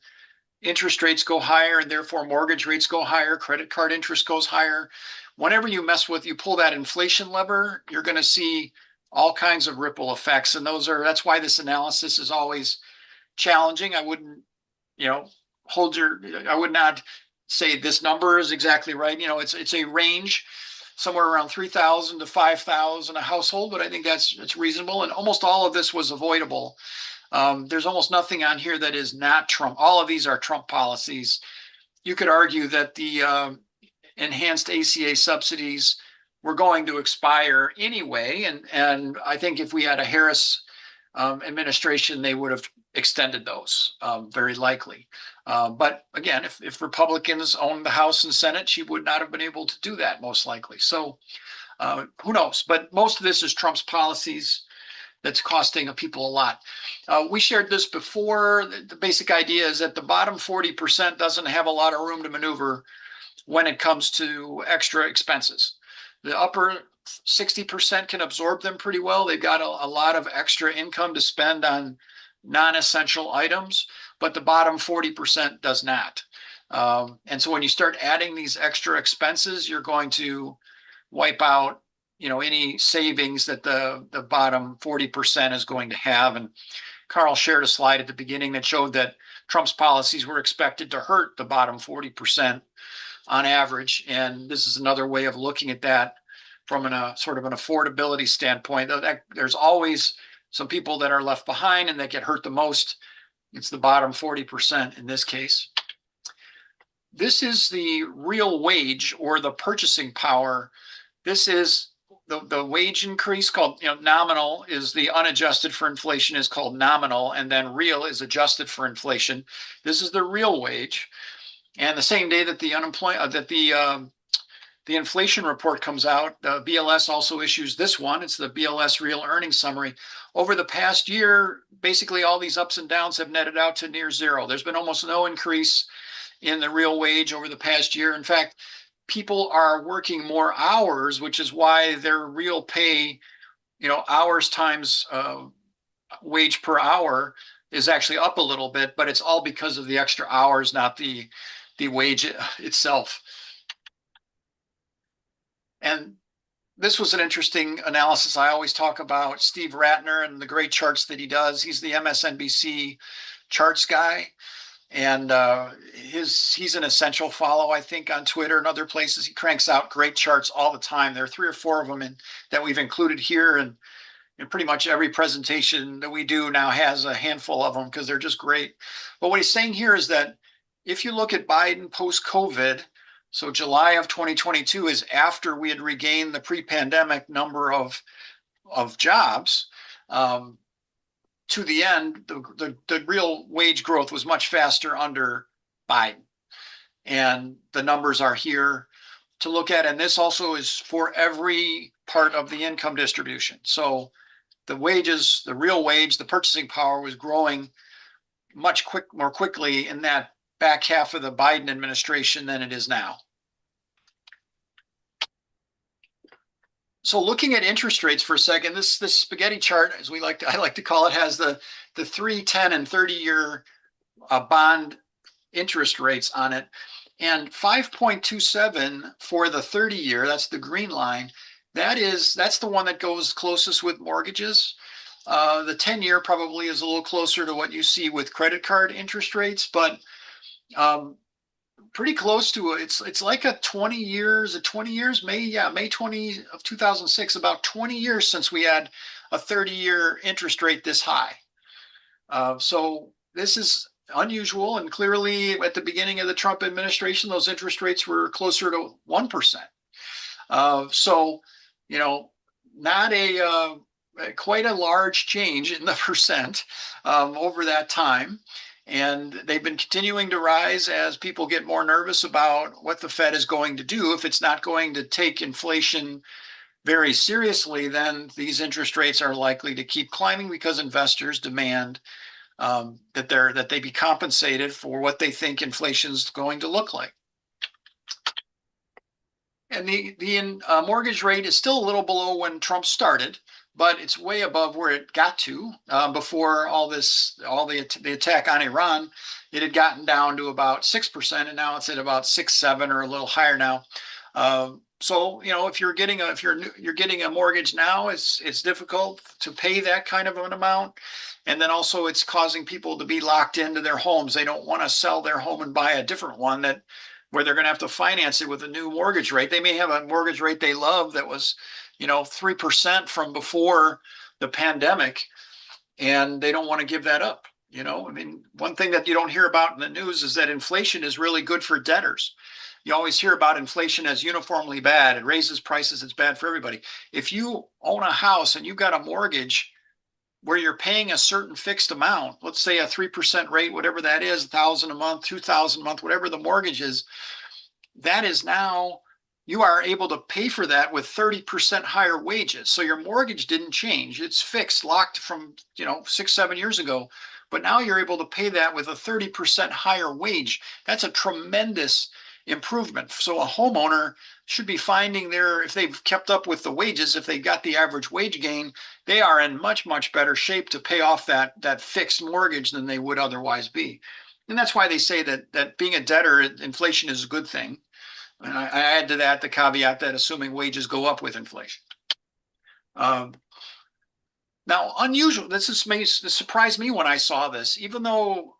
interest rates go higher and therefore mortgage rates go higher, credit card interest goes higher. Whenever you you pull that inflation lever, you're going to see all kinds of ripple effects. And that's why this analysis is always challenging. I wouldn't, I would not say this number is exactly right. It's a range somewhere around 3,000 to 5,000 a household, but I think it's reasonable. And almost all of this was avoidable. There's almost nothing on here that is not Trump. All of these are Trump policies. You could argue that the enhanced ACA subsidies were going to expire anyway. And I think if we had a Harris administration, they would have extended those very likely. But again, if Republicans owned the House and Senate, she would not have been able to do that most likely. So who knows? But most of this is Trump's policies that's costing people a lot. We shared this before. The basic idea is that the bottom 40% doesn't have a lot of room to maneuver when it comes to extra expenses. The upper 60% can absorb them pretty well. They've got a lot of extra income to spend on non-essential items, but the bottom 40% does not. And so when you start adding these extra expenses, you're going to wipe out any savings that the bottom 40% is going to have. And Carl shared a slide at the beginning that showed that Trump's policies were expected to hurt the bottom 40% on average. And this is another way of looking at that from a sort of an affordability standpoint. There's always some people that are left behind and that get hurt the most. It's the bottom 40% in this case. This is the real wage or the purchasing power. This is the wage increase called, nominal is the unadjusted for inflation is called nominal, and then real is adjusted for inflation. This is the real wage. And the same day that the inflation report comes out, the BLS also issues this one. It's the BLS Real Earnings Summary. Over the past year, basically all these ups and downs have netted out to near zero. There's been almost no increase in the real wage over the past year. In fact, people are working more hours, which is why their real pay, hours times wage per hour is actually up a little bit, but it's all because of the extra hours, not the wage itself. And this was an interesting analysis. I always talk about Steve Ratner and the great charts that he does. He's the MSNBC charts guy. And he's an essential follow, I think, on Twitter and other places. He cranks out great charts all the time. There are 3 or 4 of them that we've included here. And pretty much every presentation that we do now has a handful of them because they're just great. But what he's saying here is that if you look at Biden post-COVID, so July of 2022 is after we had regained the pre-pandemic number of jobs. To the end, the real wage growth was much faster under Biden. And the numbers are here to look at. And this also is for every part of the income distribution. So the wages, the real wage, the purchasing power was growing much more quickly in that back half of the Biden administration than it is now. So looking at interest rates for a second, this spaghetti chart, as I like to call it, has the 3, 10, and 30-year bond interest rates on it. And 5.27 for the 30-year, that's the green line, that's the one that goes closest with mortgages. The 10-year probably is a little closer to what you see with credit card interest rates, but pretty close to it. It's like a 20 years, May 20 of 2006, about 20 years since we had a 30-year interest rate this high. So this is unusual. And clearly at the beginning of the Trump administration, those interest rates were closer to 1%. So, not quite a large change in the percent over that time. And they've been continuing to rise as people get more nervous about what the Fed is going to do. If it's not going to take inflation very seriously, then these interest rates are likely to keep climbing because investors demand that they be compensated for what they think inflation is going to look like. And the mortgage rate is still a little below when Trump started, but it's way above where it got to before the attack on Iran. It had gotten down to about 6%, and now it's at about 6, 7, or a little higher now. So if you're getting a mortgage now, it's difficult to pay that kind of an amount, and then also it's causing people to be locked into their homes. They don't want to sell their home and buy a different one where they're going to have to finance it with a new mortgage rate. They may have a mortgage rate they love that was 3% from before the pandemic, and they don't want to give that up. I mean, one thing that you don't hear about in the news is that inflation is really good for debtors. You always hear about inflation as uniformly bad. It raises prices. It's bad for everybody. If you own a house and you've got a mortgage where you're paying a certain fixed amount, let's say a 3% rate, whatever that is, $1,000 a month, $2,000 a month, whatever the mortgage is, that is now you are able to pay for that with 30% higher wages. So your mortgage didn't change. It's fixed, locked from 6, 7 years ago. But now you're able to pay that with a 30% higher wage. That's a tremendous improvement. So a homeowner should be finding if they've kept up with the wages, if they got the average wage gain, they are in much, much better shape to pay off that fixed mortgage than they would otherwise be. And that's why they say that being a debtor, inflation is a good thing. And I add to that the caveat that assuming wages go up with inflation. Now, unusual, this surprised me when I saw this, even though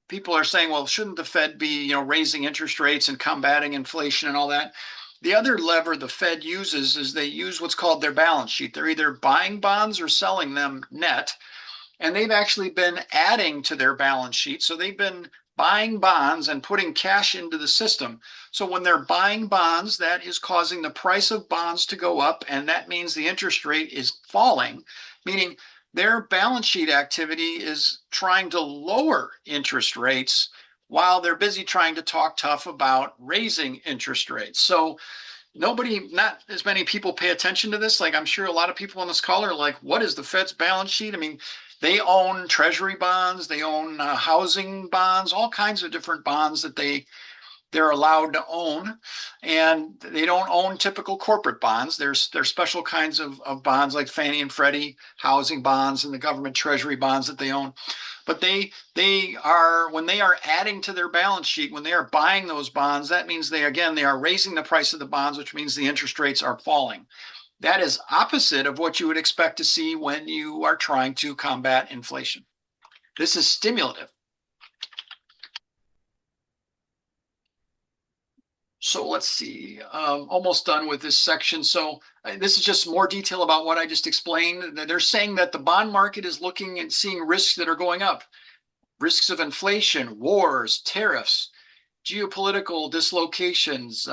people are saying, well, shouldn't the Fed be, raising interest rates and combating inflation and all that? The other lever the Fed uses is they use what's called their balance sheet. They're either buying bonds or selling them net. And they've actually been adding to their balance sheet. So they've been buying bonds and putting cash into the system. So when they're buying bonds, that is causing the price of bonds to go up. And that means the interest rate is falling, meaning their balance sheet activity is trying to lower interest rates while they're busy trying to talk tough about raising interest rates. So not as many people pay attention to this. Like, I'm sure a lot of people on this call are like, what is the Fed's balance sheet? I mean, they own treasury bonds, they own housing bonds, all kinds of different bonds that they're allowed to own, and they don't own typical corporate bonds. There's special kinds of bonds like Fannie and Freddie housing bonds and the government treasury bonds that they own. But when they are adding to their balance sheet, when they are buying those bonds, that means they are raising the price of the bonds, which means the interest rates are falling. That is opposite of what you would expect to see when you are trying to combat inflation. This is stimulative. So let's see, almost done with this section. So this is just more detail about what I just explained. They're saying that the bond market is looking and seeing risks that are going up. Risks of inflation, wars, tariffs, geopolitical dislocations,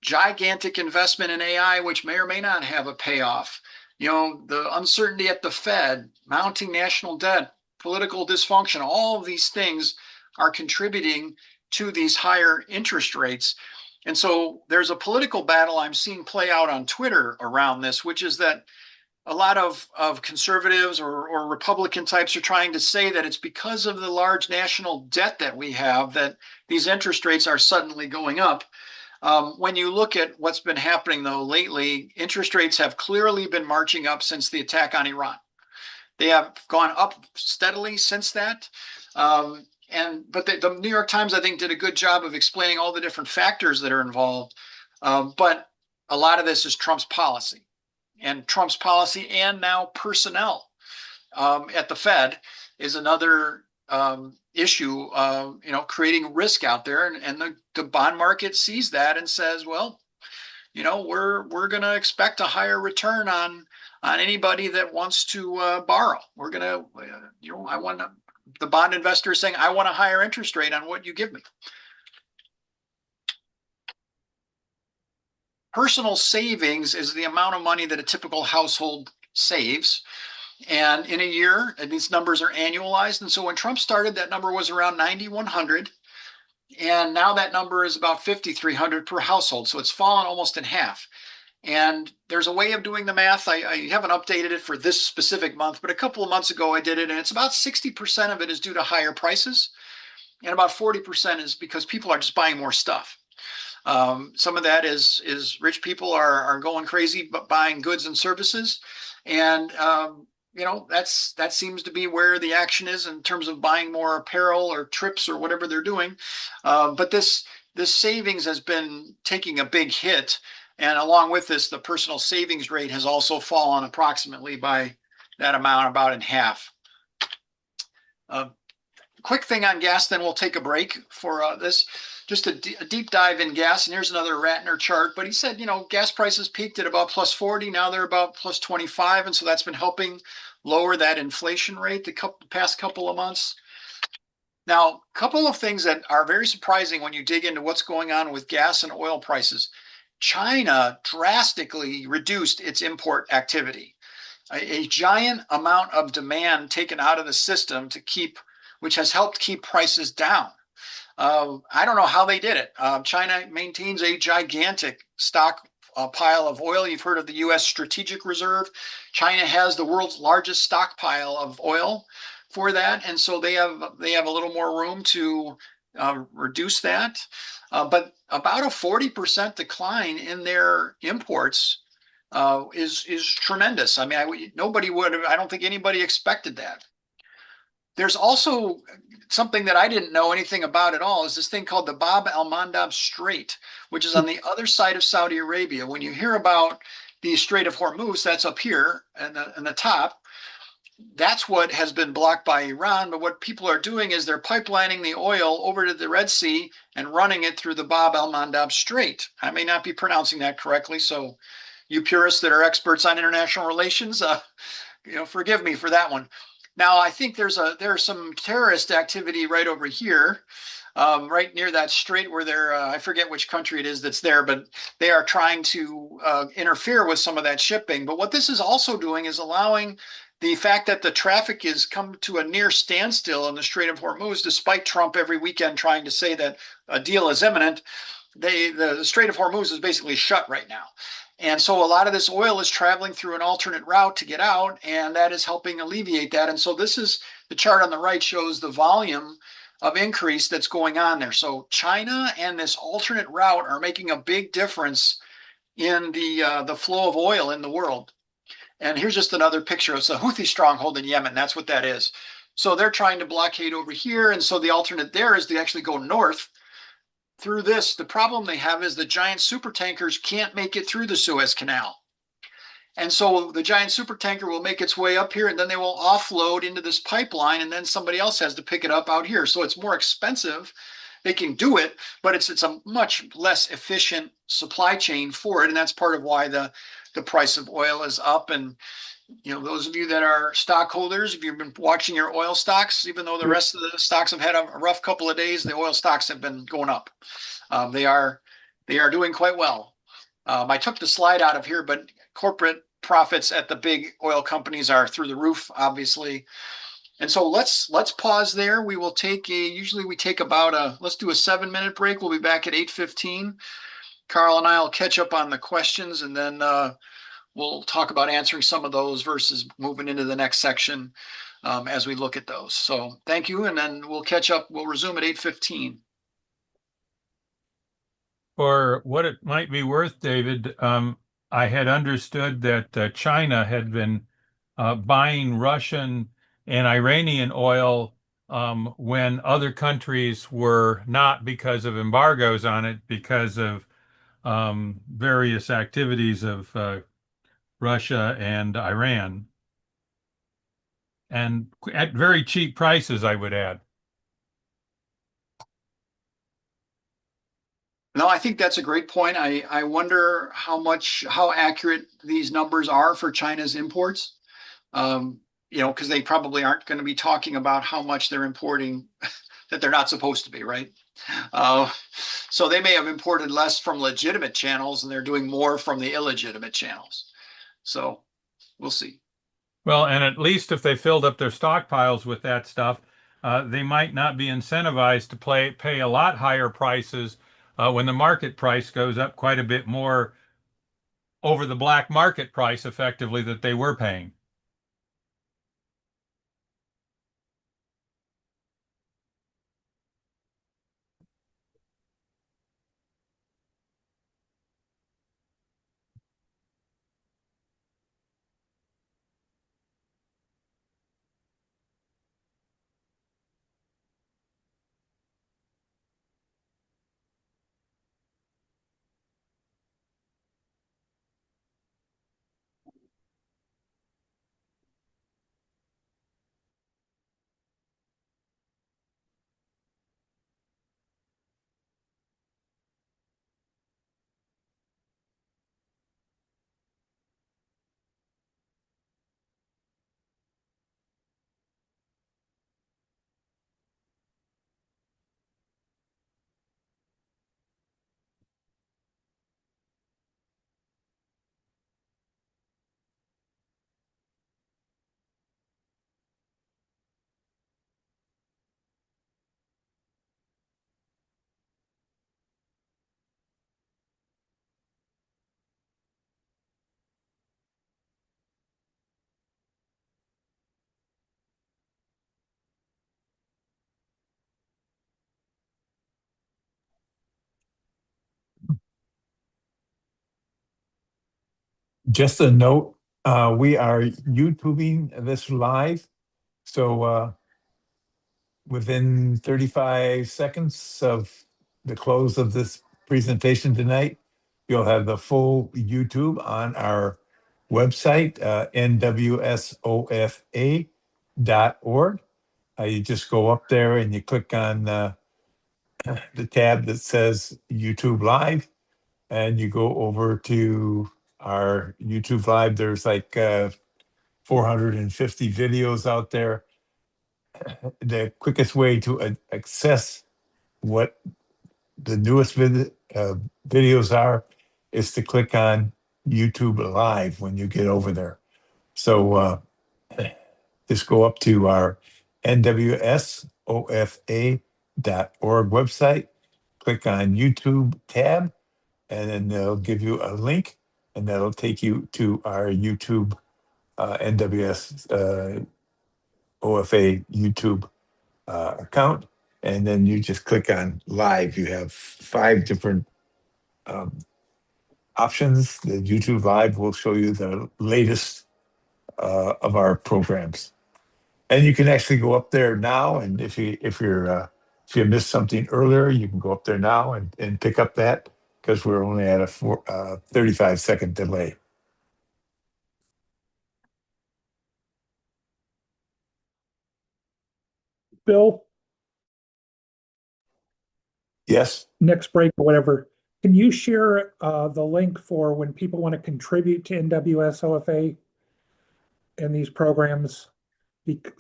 gigantic investment in AI, which may or may not have a payoff. The uncertainty at the Fed, mounting national debt, political dysfunction, all of these things are contributing to these higher interest rates. And so there's a political battle I'm seeing play out on Twitter around this, which is that a lot of conservatives or Republican types are trying to say that it's because of the large national debt that we have that these interest rates are suddenly going up. When you look at what's been happening, though, lately, interest rates have clearly been marching up since the attack on Iran. They have gone up steadily since that. But the New York Times, I think, did a good job of explaining all the different factors that are involved. But a lot of this is Trump's policy. And Trump's policy and now personnel at the Fed is another issue, creating risk out there. And the bond market sees that and says, well, we're going to expect a higher return on anybody that wants to borrow. We're going to, the bond investor is saying, I want a higher interest rate on what you give me. Personal savings is the amount of money that a typical household saves. And in a year, and these numbers are annualized. And so when Trump started, that number was around 9,100. And now that number is about 5,300 per household. So it's fallen almost in half. And there's a way of doing the math. I haven't updated it for this specific month, but a couple of months ago I did it, and it's about 60% of it is due to higher prices, and about 40% is because people are just buying more stuff. Some of that is rich people are going crazy buying goods and services, and that seems to be where the action is in terms of buying more apparel or trips or whatever they're doing. But this savings has been taking a big hit, and along with this, the personal savings rate has also fallen approximately by that amount, about in half. Quick thing on gas, then we'll take a break for this. Just a deep dive in gas, and here's another Ratner chart. But he said, gas prices peaked at about plus 40. Now they're about plus 25, and so that's been helping lower that inflation rate the past couple of months. Now, a couple of things that are very surprising when you dig into what's going on with gas and oil prices. China drastically reduced its import activity. A giant amount of demand taken out of the system which has helped keep prices down. I don't know how they did it. China maintains a gigantic stock pile of oil. You've heard of the U.S. Strategic Reserve. China has the world's largest stockpile of oil for that, and so they have a little more room to reduce that. But about a 40% decline in their imports is tremendous. I mean, I don't think anybody expected that. There's also something that I didn't know anything about at all, is this thing called the Bab el-Mandab Strait, which is on the other side of Saudi Arabia. When you hear about the Strait of Hormuz, that's up here in the top. That's what has been blocked by Iran. But what people are doing is they're pipelining the oil over to the Red Sea and running it through the Bab el-Mandab Strait. I may not be pronouncing that correctly, so you purists that are experts on international relations, forgive me for that one. Now, I think there's some terrorist activity right over here, right near that strait where they're, I forget which country it is that's there, but they are trying to interfere with some of that shipping. But what this is also doing is allowing the fact that the traffic has come to a near standstill in the Strait of Hormuz, despite Trump every weekend trying to say that a deal is imminent. The Strait of Hormuz is basically shut right now. And so a lot of this oil is traveling through an alternate route to get out, and that is helping alleviate that. And so this is the chart on the right, shows the volume of increase that's going on there. So China and this alternate route are making a big difference in the flow of oil in the world. And here's just another picture. It's a Houthi stronghold in Yemen. That's what that is. So they're trying to blockade over here. And so the alternate there is to actually go north through this. The problem they have is the giant super tankers can't make it through the Suez Canal. And so the giant super tanker will make its way up here, and then they will offload into this pipeline, and then somebody else has to pick it up out here. So it's more expensive. They can do it, but it's a much less efficient supply chain for it. And that's part of why the price of oil is up. And those of you that are stockholders, if you've been watching your oil stocks, even though the rest of the stocks have had a rough couple of days, the oil stocks have been going up. They are doing quite well. I took the slide out of here, but corporate profits at the big oil companies are through the roof, obviously. And so let's pause there. We will usually we take about let's do a 7-minute break. We'll be back at 8:15. Carl and I will catch up on the questions, and then we'll talk about answering some of those versus moving into the next section as we look at those. So thank you, and then we'll catch up. We'll resume at 8:15. For what it might be worth, David, I had understood that China had been buying Russian and Iranian oil when other countries were not, because of embargoes on it, because of various activities of Russia and Iran, and at very cheap prices, I would add. No, I think that's a great point. I wonder how accurate these numbers are for China's imports. Because they probably aren't going to be talking about how much they're importing that they're not supposed to be, right? So they may have imported less from legitimate channels, and they're doing more from the illegitimate channels. So we'll see. Well, and at least if they filled up their stockpiles with that stuff, they might not be incentivized to pay a lot higher prices when the market price goes up quite a bit more over the black market price, effectively, that they were paying. Just a note, we are YouTubing this live. So within 35 seconds of the close of this presentation tonight, you'll have the full YouTube on our website, NWSOFA.org. You just go up there and you click on the tab that says YouTube Live, and you go over to our YouTube Live. There's like 450 videos out there. The quickest way to access what the newest videos are is to click on YouTube Live when you get over there. So just go up to our NWSOFA.org website, click on YouTube tab, and then they'll give you a link, and that'll take you to our YouTube NWS OFA YouTube account. And then you just click on live. You have 5 different options. The YouTube Live will show you the latest of our programs. And you can actually go up there now, and if you missed something earlier, you can go up there now and pick up that, because we're only at a 35-second delay. Bill, Yes, next break or whatever, can you share the link for when people want to contribute to NWSOFA and these programs?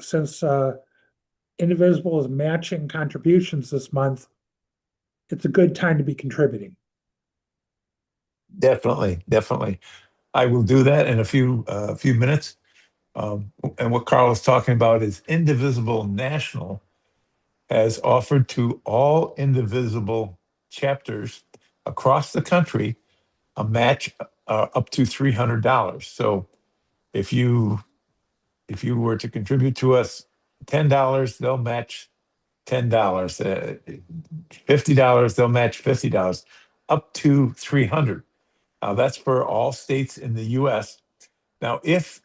Since Indivisible is matching contributions this month, it's a good time to be contributing. definitely. I will do that in a few minutes. And what Carl is talking about is Indivisible National has offered to all Indivisible chapters across the country a match up to $300. So if you were to contribute to us $10, they'll match $10. $50, they'll match $50, up to $300. That's for all states in the U.S. Now, if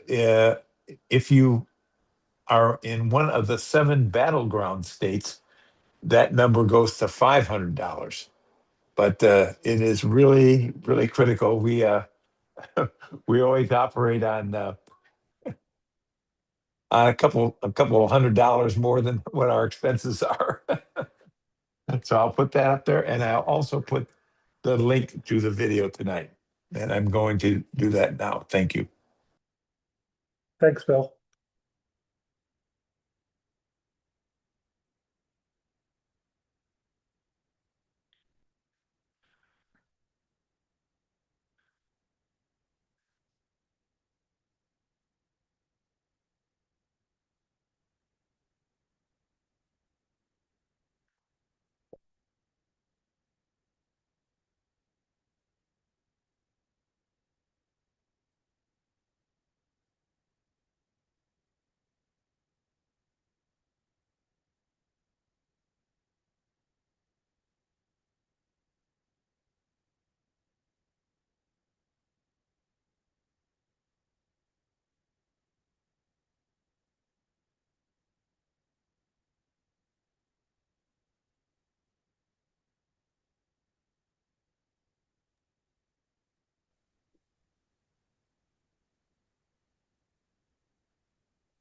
you are in one of the 7 battleground states, that number goes to $500. But it is really, really critical. We we always operate on a couple of $100 more than what our expenses are. So I'll put that up there, and I'll also put the link to the video tonight. And I'm going to do that now. Thank you. Thanks, Bill.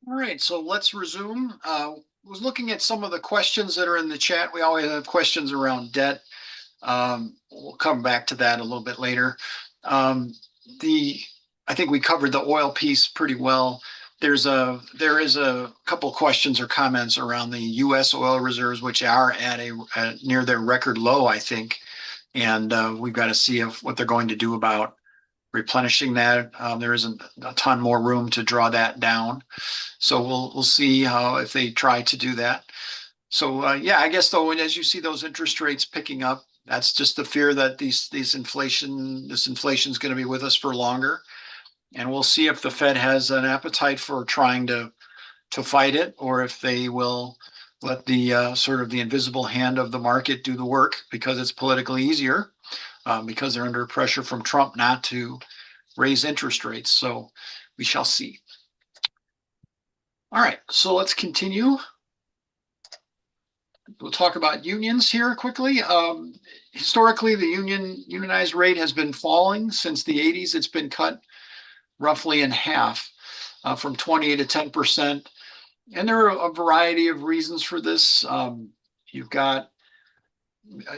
All right, so let's resume. Was looking at some of the questions that are in the chat. We always have questions around debt. We'll come back to that a little bit later. I think we covered the oil piece pretty well. There is a couple questions or comments around the U.S. oil reserves, which are at a near their record low, I think, and we've got to see what they're going to do about replenishing that. There isn't a ton more room to draw that down, so we'll see how if they try to do that. So yeah, I guess though, as you see those interest rates picking up, that's just the fear that this inflation is going to be with us for longer, and we'll see if the Fed has an appetite for trying to fight it, or if they will let the sort of the invisible hand of the market do the work because it's politically easier, because they're under pressure from Trump not to raise interest rates. So we shall see. All right, so let's continue. We'll talk about unions here quickly. Historically, the unionized rate has been falling since the 80s. It's been cut roughly in half, from 20 to 10%. And there are a variety of reasons for this. You've got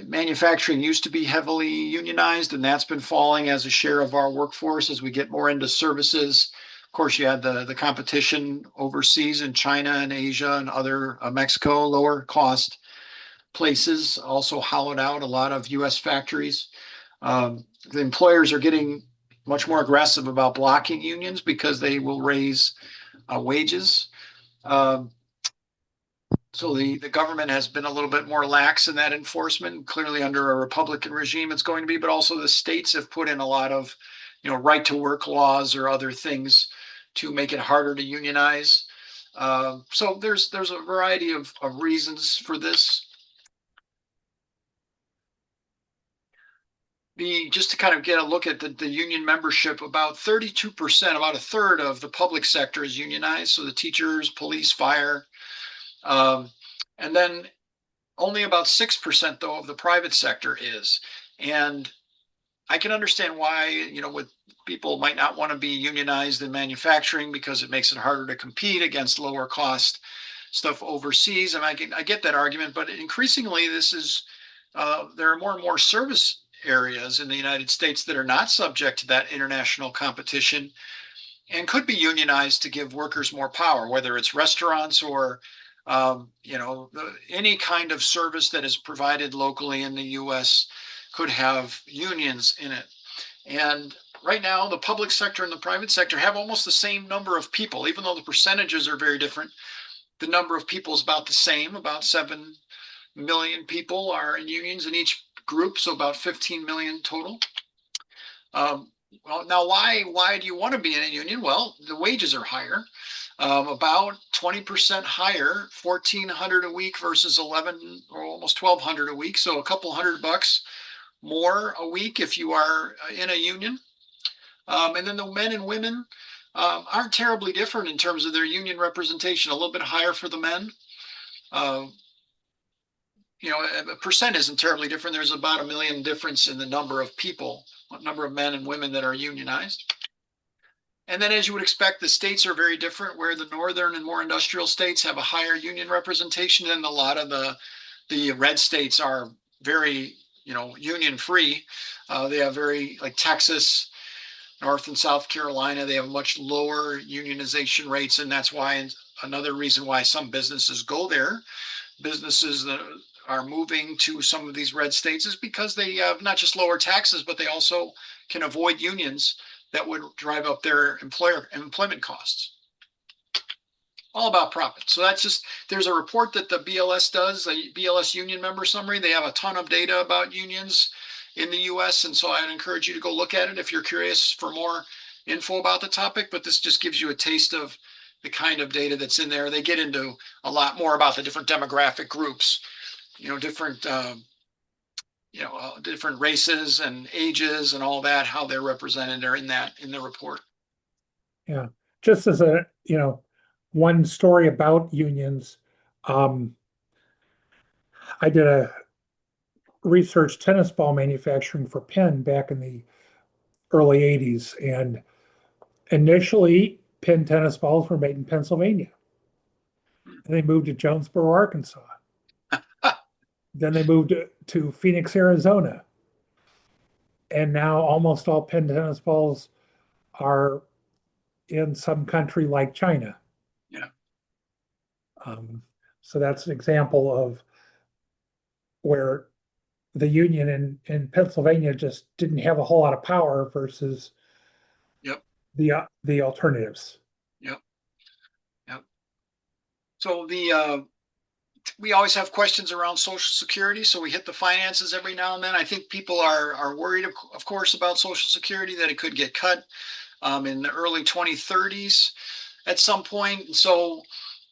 manufacturing used to be heavily unionized, and that's been falling as a share of our workforce as we get more into services. Of course, you had the competition overseas in China and Asia and other Mexico, lower cost places also hollowed out a lot of U.S. factories. The employers are getting much more aggressive about blocking unions because they will raise wages. So the government has been a little bit more lax in that enforcement. Clearly, under a Republican regime, it's going to be, but also the states have put in a lot of, right to work laws or other things to make it harder to unionize. So there's a variety of reasons for this. Just to kind of get a look at the union membership, about 32%, about a third of the public sector is unionized. So the teachers, police, fire, and then only about 6% though of the private sector is. And I can understand why, with people might not want to be unionized in manufacturing because it makes it harder to compete against lower cost stuff overseas. And I get that argument, but increasingly this is, there are more and more service areas in the United States that are not subject to that international competition and could be unionized to give workers more power, whether it's restaurants or any kind of service that is provided locally in the U.S. could have unions in it. And right now, the public sector and the private sector have almost the same number of people, even though the percentages are very different. The number of people is about the same, about 7 million people are in unions in each group, so about 15 million total. Well, now why do you want to be in a union? Well, the wages are higher, about 20% higher, 1,400 a week versus 11 or almost 1,200 a week. So a couple $100 more a week if you are in a union. And then the men and women aren't terribly different in terms of their union representation. A little bit higher for the men. A percent isn't terribly different. There's about 1 million difference in the number of people, number of men and women that are unionized. And then, as you would expect, the states are very different, where the northern and more industrial states have a higher union representation, and a lot of the red states are very, union free. They have like Texas, North and South Carolina, they have much lower unionization rates, and that's why another reason why some businesses go there. Businesses that are moving to some of these red states is because they have not just lower taxes, but they also can avoid unions that would drive up their employment costs. All about profit. So there's a report that the BLS does, a BLS union member summary. They have a ton of data about unions in the US. And so I'd encourage you to go look at it if you're curious for more info about the topic, but this just gives you a taste of the kind of data that's in there. They get into a lot more about the different demographic groups, different races and ages and all that, how they're represented are in the report. Yeah, just as a, one story about unions, I did a research tennis ball manufacturing for Penn back in the early 80s. And initially, Penn tennis balls were made in Pennsylvania. And they moved to Jonesboro, Arkansas. Then they moved to Phoenix, Arizona. And now almost all Penn tennis balls are in some country like China. Yeah. So that's an example of where the union in Pennsylvania just didn't have a whole lot of power versus the alternatives. Yep. So we always have questions around Social Security, so we hit the finances every now and then. I think people are worried, of course, about Social Security, that it could get cut in the early 2030s at some point. So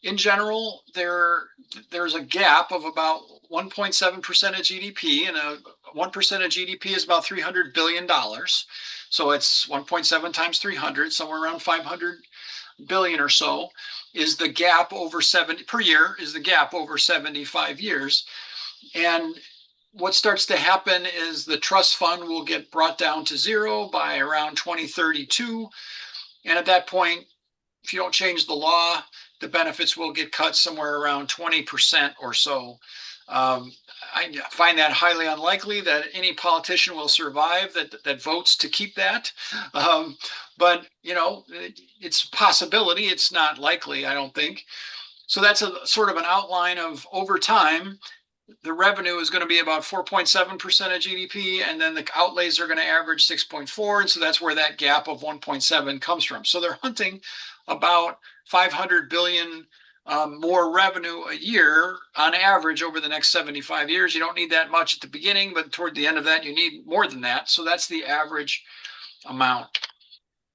in general, there's a gap of about 1.7% of GDP, and 1% of GDP is about $300 billion. So it's 1.7 times 300, somewhere around 500 billion or so is the gap over 70 per year is the gap over 75 years. And what starts to happen is the trust fund will get brought down to zero by around 2032. And at that point, if you don't change the law, the benefits will get cut somewhere around 20% or so. I find that highly unlikely that any politician will survive that votes to keep that. But, you know, it's a possibility. It's not likely, I don't think. So that's a sort of an outline of over time. The revenue is going to be about 4.7% of GDP, and then the outlays are going to average 6.4. And so that's where that gap of 1.7 comes from. So they're hunting about 500 billion more revenue a year on average over the next 75 years. You don't need that much at the beginning, but toward the end of that, you need more than that. So that's the average amount.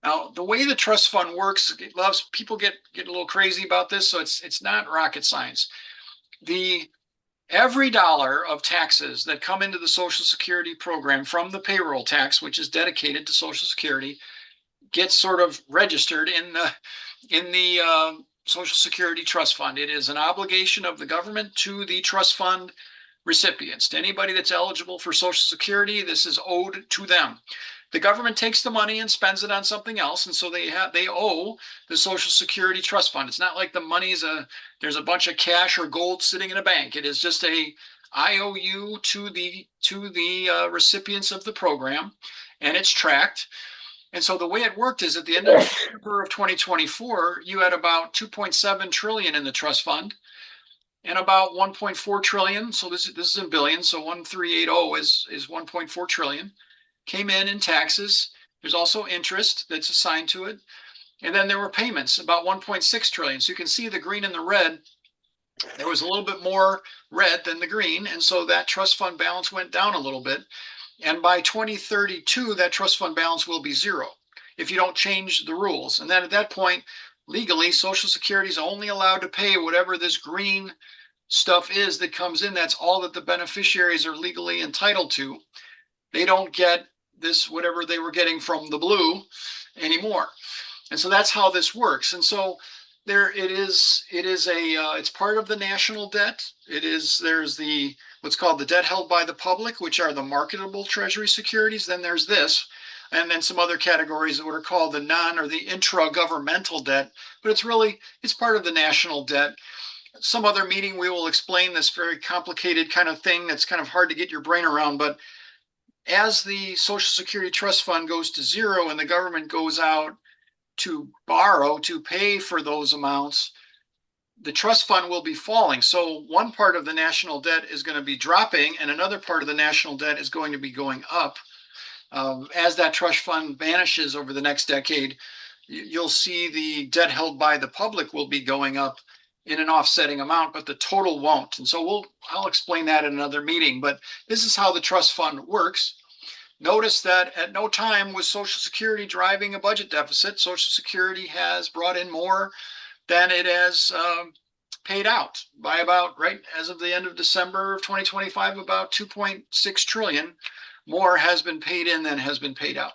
Now, the way the trust fund works, people get a little crazy about this, so it's not rocket science. Every dollar of taxes that come into the Social Security program from the payroll tax, which is dedicated to Social Security, gets sort of registered in the Social Security Trust Fund. It is an obligation of the government to the trust fund recipients. To anybody that's eligible for Social Security, this is owed to them. The government takes the money and spends it on something else, and so they owe the Social Security Trust Fund. It's not like the money's there's a bunch of cash or gold sitting in a bank. It is just a IOU to the recipients of the program, and it's tracked. And so the way it worked is at the end of December of 2024, you had about 2.7 trillion in the trust fund, and about 1.4 trillion. So this is in billions. So 1380 is 1.4 trillion. Came in taxes. There's also interest that's assigned to it. And then there were payments, about 1.6 trillion. So you can see the green and the red. There was a little bit more red than the green. And so that trust fund balance went down a little bit. And by 2032, that trust fund balance will be zero if you don't change the rules. And then at that point, legally, Social Security is only allowed to pay whatever this green stuff is that comes in. That's all that the beneficiaries are legally entitled to. They don't get this, whatever they were getting from the blue anymore. And so that's how this works. And so it's part of the national debt. There's what's called the debt held by the public, which are the marketable treasury securities. Then there's this, and then some other categories that are called the non or the intra-governmental debt, but it's part of the national debt. Some other meeting, we will explain this very complicated kind of thing that's kind of hard to get your brain around, but as the Social Security Trust Fund goes to zero and the government goes out to borrow to pay for those amounts, the trust fund will be falling. So one part of the national debt is going to be dropping and another part of the national debt is going to be going up. As that trust fund vanishes over the next decade, you'll see the debt held by the public will be going up in an offsetting amount, but the total won't. And so I'll explain that in another meeting, but this is how the trust fund works. Notice that at no time was Social Security driving a budget deficit. Social Security has brought in more than it has paid out by about, right, as of the end of December of 2025, about 2.6 trillion more has been paid in than has been paid out.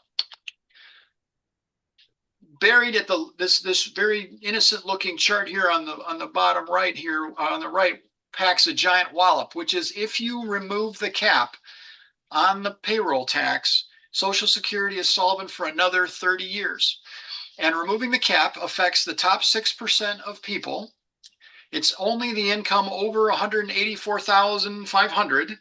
Buried at this very innocent looking chart here on the bottom right here on the right packs a giant wallop, which is if you remove the cap on the payroll tax, Social Security is solvent for another 30 years. And removing the cap affects the top 6% of people. It's only the income over 184,500.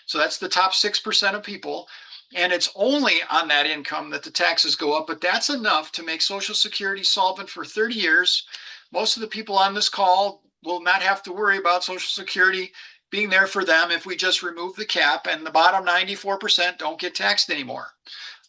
So that's the top 6% of people. And it's only on that income that the taxes go up, but that's enough to make Social Security solvent for 30 years. Most of the people on this call will not have to worry about Social Security being there for them if we just remove the cap, and the bottom 94% don't get taxed anymore.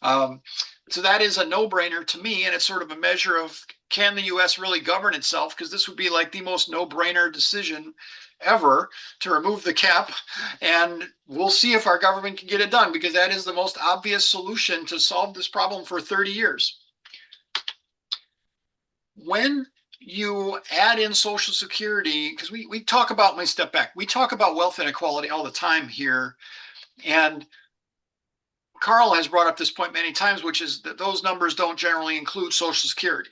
So that is a no-brainer to me, and it's sort of a measure of, can the U.S. really govern itself? Because this would be like the most no-brainer decision ever to remove the cap, and we'll see if our government can get it done, because that is the most obvious solution to solve this problem for 30 years. When you add in Social Security, because we talk about, let me step back, we talk about wealth inequality all the time here. And Carl has brought up this point many times, which is that those numbers don't generally include Social Security,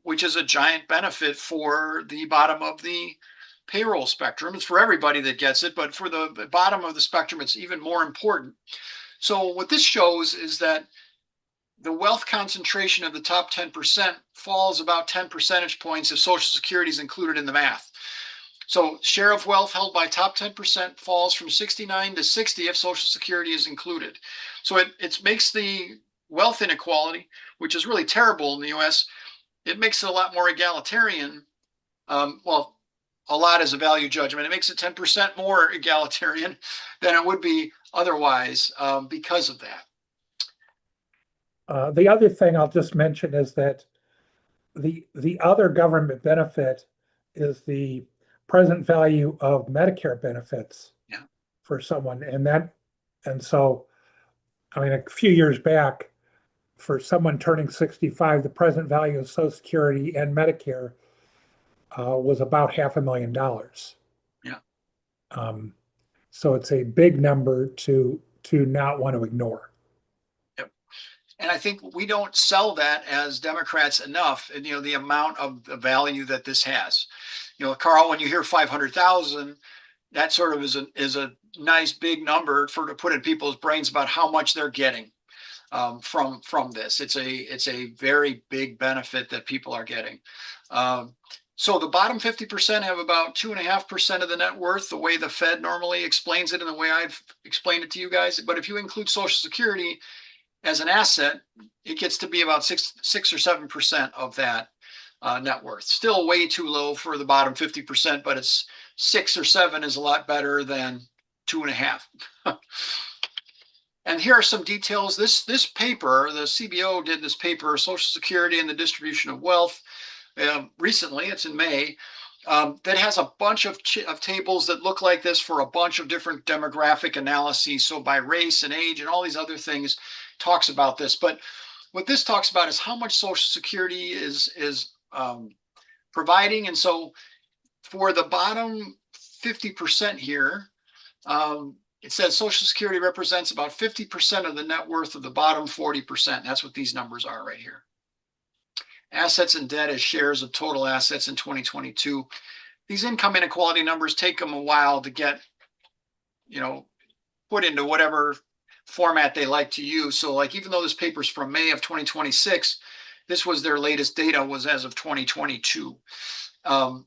which is a giant benefit for the bottom of the payroll spectrum. It's for everybody that gets it, but for the bottom of the spectrum, it's even more important. So what this shows is that the wealth concentration of the top 10% falls about 10 percentage points if Social Security is included in the math. So share of wealth held by top 10% falls from 69 to 60 if Social Security is included. So it makes the wealth inequality, which is really terrible in the US, it makes it a lot more egalitarian. Well, a lot is a value judgment. It makes it 10% more egalitarian than it would be otherwise because of that. The other thing I'll just mention is that the other government benefit is the present value of Medicare benefits for someone. And so, I mean, a few years back, for someone turning 65, the present value of Social Security and Medicare was about $500,000. Yeah. So it's a big number to not want to ignore. And I think we don't sell that as Democrats enough, and the amount of the value that this has. Carl, when you hear 500,000, that sort of is a nice big number to put in people's brains about how much they're getting from this. It's a very big benefit that people are getting. So the bottom 50% have about 2.5% of the net worth, the way the Fed normally explains it and the way I've explained it to you guys. But if you include Social Security as an asset, it gets to be about 6 or 7% of that net worth. Still way too low for the bottom 50%, but it's 6 or 7 is a lot better than 2.5. And here are some details. This paper, the CBO did this paper, Social Security and the Distribution of Wealth, recently. It's in May. That has a bunch of tables that look like this for a bunch of different demographic analyses. So by race and age and all these other things, talks about this. But what this talks about is how much Social Security is providing. And so for the bottom 50% here, it says Social Security represents about 50% of the net worth of the bottom 40%. That's what these numbers are right here. Assets and debt as shares of total assets in 2022. These income inequality numbers take them a while to get, put into whatever format they like to use. So like, even though this paper's from May of 2026, this was their latest data was as of 2022. But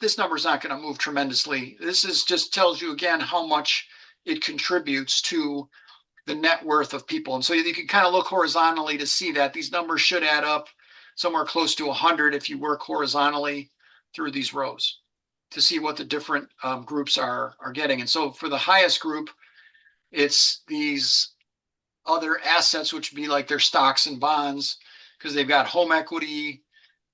this number is not going to move tremendously. This just tells you again how much it contributes to the net worth of people. And so you can kind of look horizontally to see that these numbers should add up somewhere close to 100 if you work horizontally through these rows to see what the different groups are getting. And so for the highest group, it's these other assets, which would be like their stocks and bonds, because they've got home equity.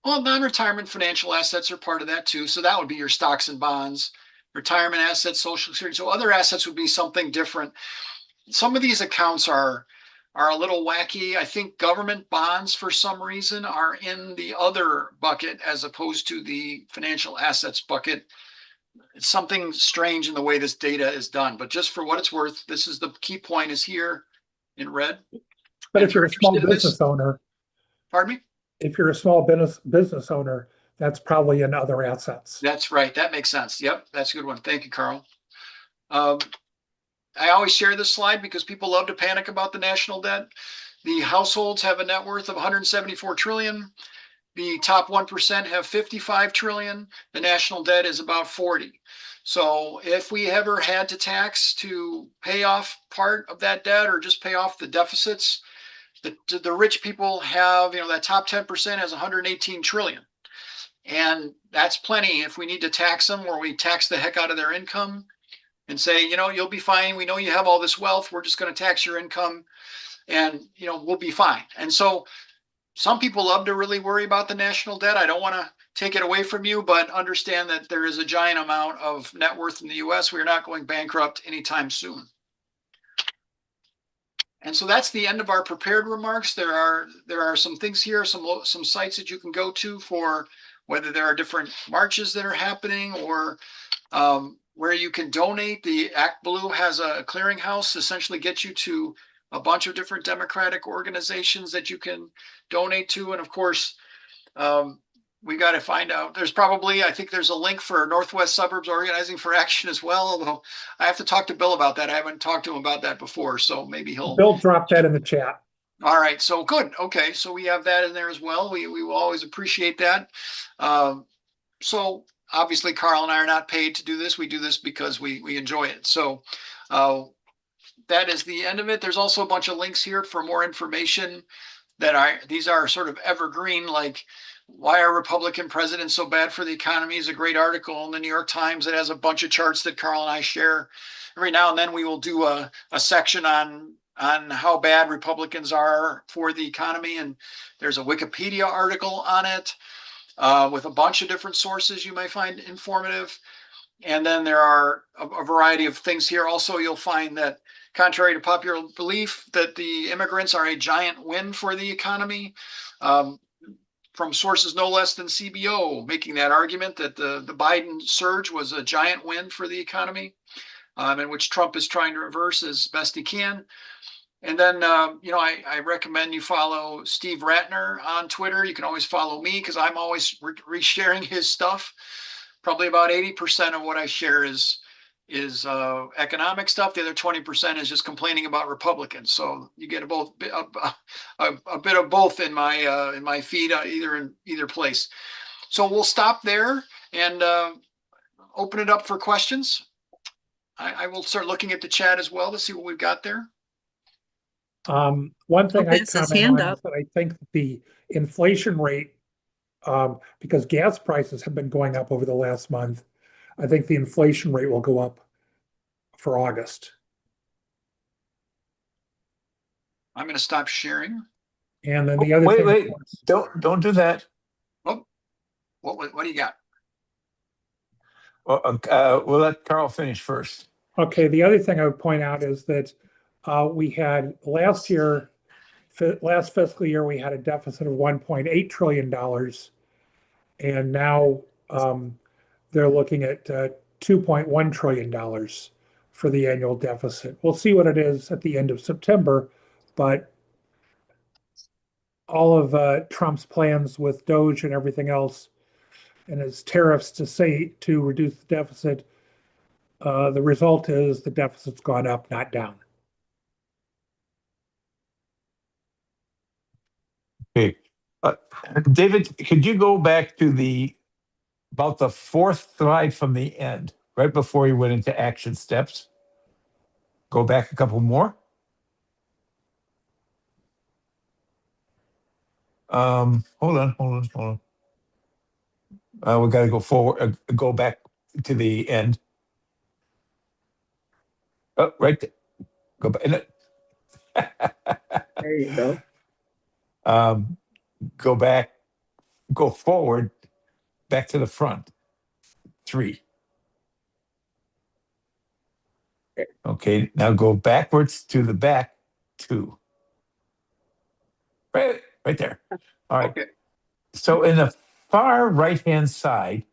Well, non-retirement financial assets are part of that too. So that would be your stocks and bonds, retirement assets, Social Security. So other assets would be something different. Some of these accounts are a little wacky. I think government bonds, for some reason, are in the other bucket as opposed to the financial assets bucket. It's something strange in the way this data is done, but just for what it's worth, this is the key point is here in red. But if you're a small business owner, pardon me? If you're a small business owner, that's probably in other assets. That's right. That makes sense. Yep, that's a good one. Thank you, Carl. I always share this slide because people love to panic about the national debt. The households have a net worth of 174 trillion. The top 1% have 55 trillion. The national debt is about 40. So if we ever had to tax to pay off part of that debt or just pay off the deficits, the rich people have, that top 10% has 118 trillion. And that's plenty if we need to tax them, or we tax the heck out of their income and say, you'll be fine. We know you have all this wealth. We're just going to tax your income and, we'll be fine. And so some people love to really worry about the national debt. I don't want to take it away from you, but understand that there is a giant amount of net worth in the US. We're not going bankrupt anytime soon. And so that's the end of our prepared remarks. There are some things here, some sites that you can go to for whether there are different marches that are happening or where you can donate. The Act Blue has a clearinghouse, essentially gets you to a bunch of different Democratic organizations that you can donate to. And of course, we got to find out. I think there's a link for Northwest Suburbs Organizing for Action as well. Although I have to talk to Bill about that. I haven't talked to him about that before, so maybe he'll. Bill dropped that in the chat. All right, so good. Okay, so we have that in there as well. We will always appreciate that. So obviously, Carl and I are not paid to do this. We do this because we enjoy it. So that is the end of it. There's also a bunch of links here for more information these are sort of evergreen, like why are Republican presidents so bad for the economy is a great article in the New York Times. It has a bunch of charts that Carl and I share. Every now and then we will do a section on how bad Republicans are for the economy. And there's a Wikipedia article on it with a bunch of different sources you may find informative. And then there are a variety of things here. Also, you'll find that contrary to popular belief that the immigrants are a giant win for the economy, from sources no less than CBO, making that argument that the Biden surge was a giant win for the economy, and which Trump is trying to reverse as best he can. And then, I recommend you follow Steve Ratner on Twitter. You can always follow me because I'm always resharing his stuff. Probably about 80% of what I share is economic stuff. The other 20% is just complaining about Republicans. So you get a bit of both in my feed, in either place. So we'll stop there and open it up for questions. I will start looking at the chat as well to see what we've got there. One thing Okay, I it says comment hand on up. is that I think the inflation rate, because gas prices have been going up over the last month, I think the inflation rate will go up for August. I'm going to stop sharing. And then the other Wait, thing, wait, don't do that. Oh, what do you got? Well, we'll let Carl finish first. okay, the other thing I would point out is that we had last fiscal year, we had a deficit of $1.8 trillion. And now they're looking at $2.1 trillion for the annual deficit. We'll see what it is at the end of September, but all of Trump's plans with Doge and everything else and his tariffs to reduce the deficit, the result is the deficit's gone up, not down. Okay. David, could you go back to about the fourth slide from the end, right before you went into action steps? Go back a couple more. Hold on. We got to go forward, go back to the end. Oh, right there. Go back. There you go. Go forward, back to the front. 3. Okay, now go backwards to the back. 2. Right there. All right. Okay. So in the far right-hand side,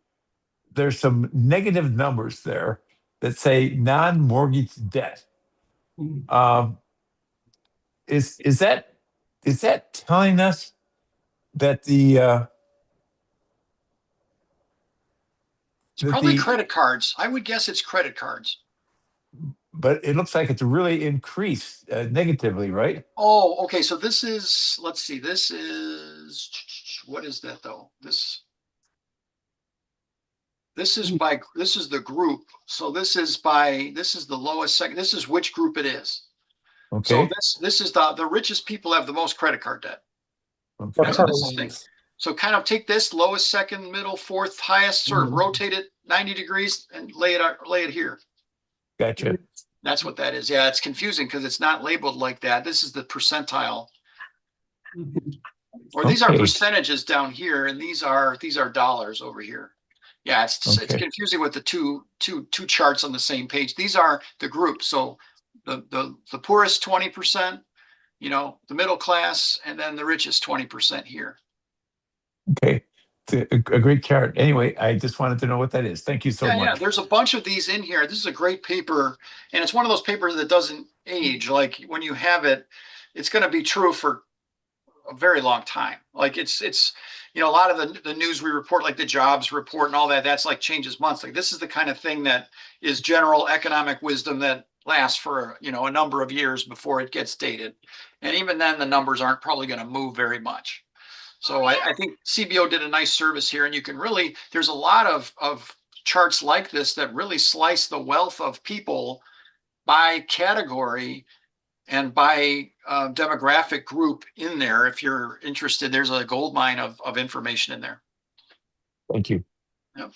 there's some negative numbers there that say non-mortgage debt. Is that telling us that It's probably credit cards. I would guess it's credit cards. but it looks like it's really increased negatively, right? Oh, okay. So this is, let's see, what is that though? This is the group. So this is the lowest second. This is which group it is. Okay. So this is the richest people have the most credit card debt. Okay. That's what this is saying. So kind of take this lowest, second, middle, fourth, highest, sort of rotate it 90 degrees and lay it here. Gotcha. That's what that is. Yeah, it's confusing because it's not labeled like that. This is the percentile. Or these are Okay. percentages down here, and these are dollars over here. Yeah, it's Okay. confusing with the two charts on the same page. These are the groups. So the poorest 20%, the middle class, and then the richest 20% here. Okay. It's a great chart. Anyway, I just wanted to know what that is. Thank you so much. Yeah, there's a bunch of these in here. This is a great paper, and it's one of those papers that doesn't age. Like when you have it, it's going to be true for a very long time. Like it's a lot of the news we report, like the jobs report and all that, that's like changes monthly. This is the kind of thing that is general economic wisdom that lasts for a number of years before it gets dated. And even then the numbers aren't probably going to move very much. So I think CBO did a nice service here, and you can really, there's a lot of charts like this that really slice the wealth of people by category and by demographic group in there. If you're interested, there's a gold mine of information in there. Thank you. Yep.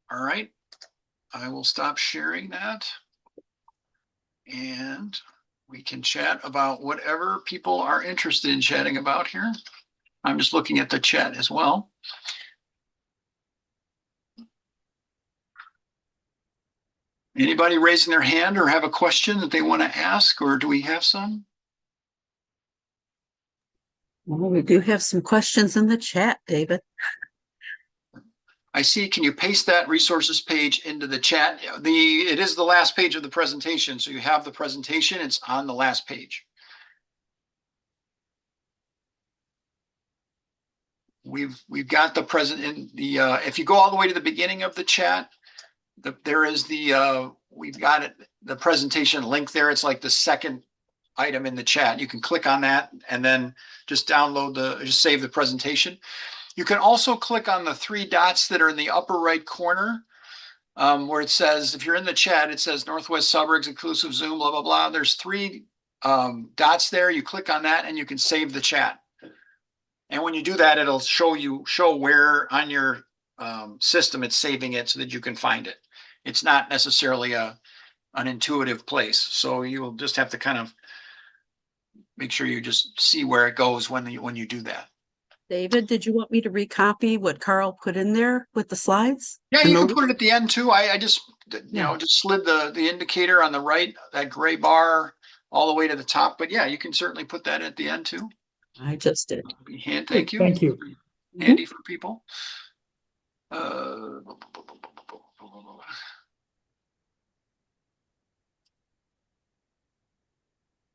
All right, I will stop sharing that, and we can chat about whatever people are interested in chatting about here. I'm just looking at the chat as well. Anybody raising their hand or have a question that they want to ask, or do we have some? Well, we do have some questions in the chat, David. I see. Can you paste that resources page into the chat? It is the last page of the presentation. So you have the presentation. It's on the last page. We've got the present in the if you go all the way to the beginning of the chat, there is we've got it, the presentation link there. It's like the second item in the chat. You can click on that and then just just save the presentation. You can also click on the three dots that are in the upper right corner, where it says, if you're in the chat, it says Northwest Suburbs, inclusive Zoom, blah, blah, blah. There's three dots there. You click on that and you can save the chat. And when you do that, it'll show where on your system it's saving it so that you can find it. It's not necessarily an intuitive place. So you'll just have to kind of make sure you just see where it goes when you do that. David, did you want me to recopy what Carl put in there with the slides? Yeah, you can put it at the end too. I just, just slid the indicator on the right, that gray bar, all the way to the top. But yeah, you can certainly put that at the end too. I just did. Thank you. Thank you. Handy for people.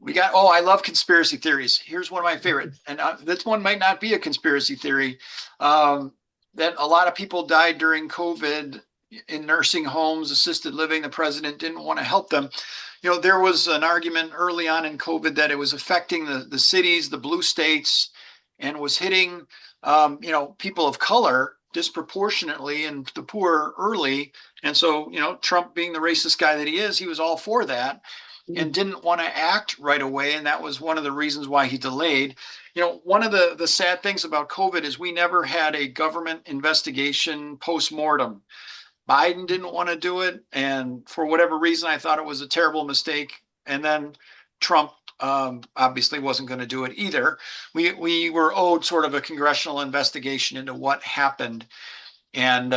We got, I love conspiracy theories. Here's one of my favorite. And this one might not be a conspiracy theory. That a lot of people died during COVID in nursing homes, assisted living. The president didn't want to help them. There was an argument early on in COVID that it was affecting the cities, the blue states, and was hitting, people of color disproportionately and the poor early. And so, Trump being the racist guy that he is, he was all for that and didn't want to act right away. And that was one of the reasons why he delayed. One of the sad things about COVID is we never had a government investigation post-mortem. Biden didn't want to do it. And for whatever reason, I thought it was a terrible mistake. And then Trump obviously wasn't going to do it either. We were owed sort of a congressional investigation into what happened. And,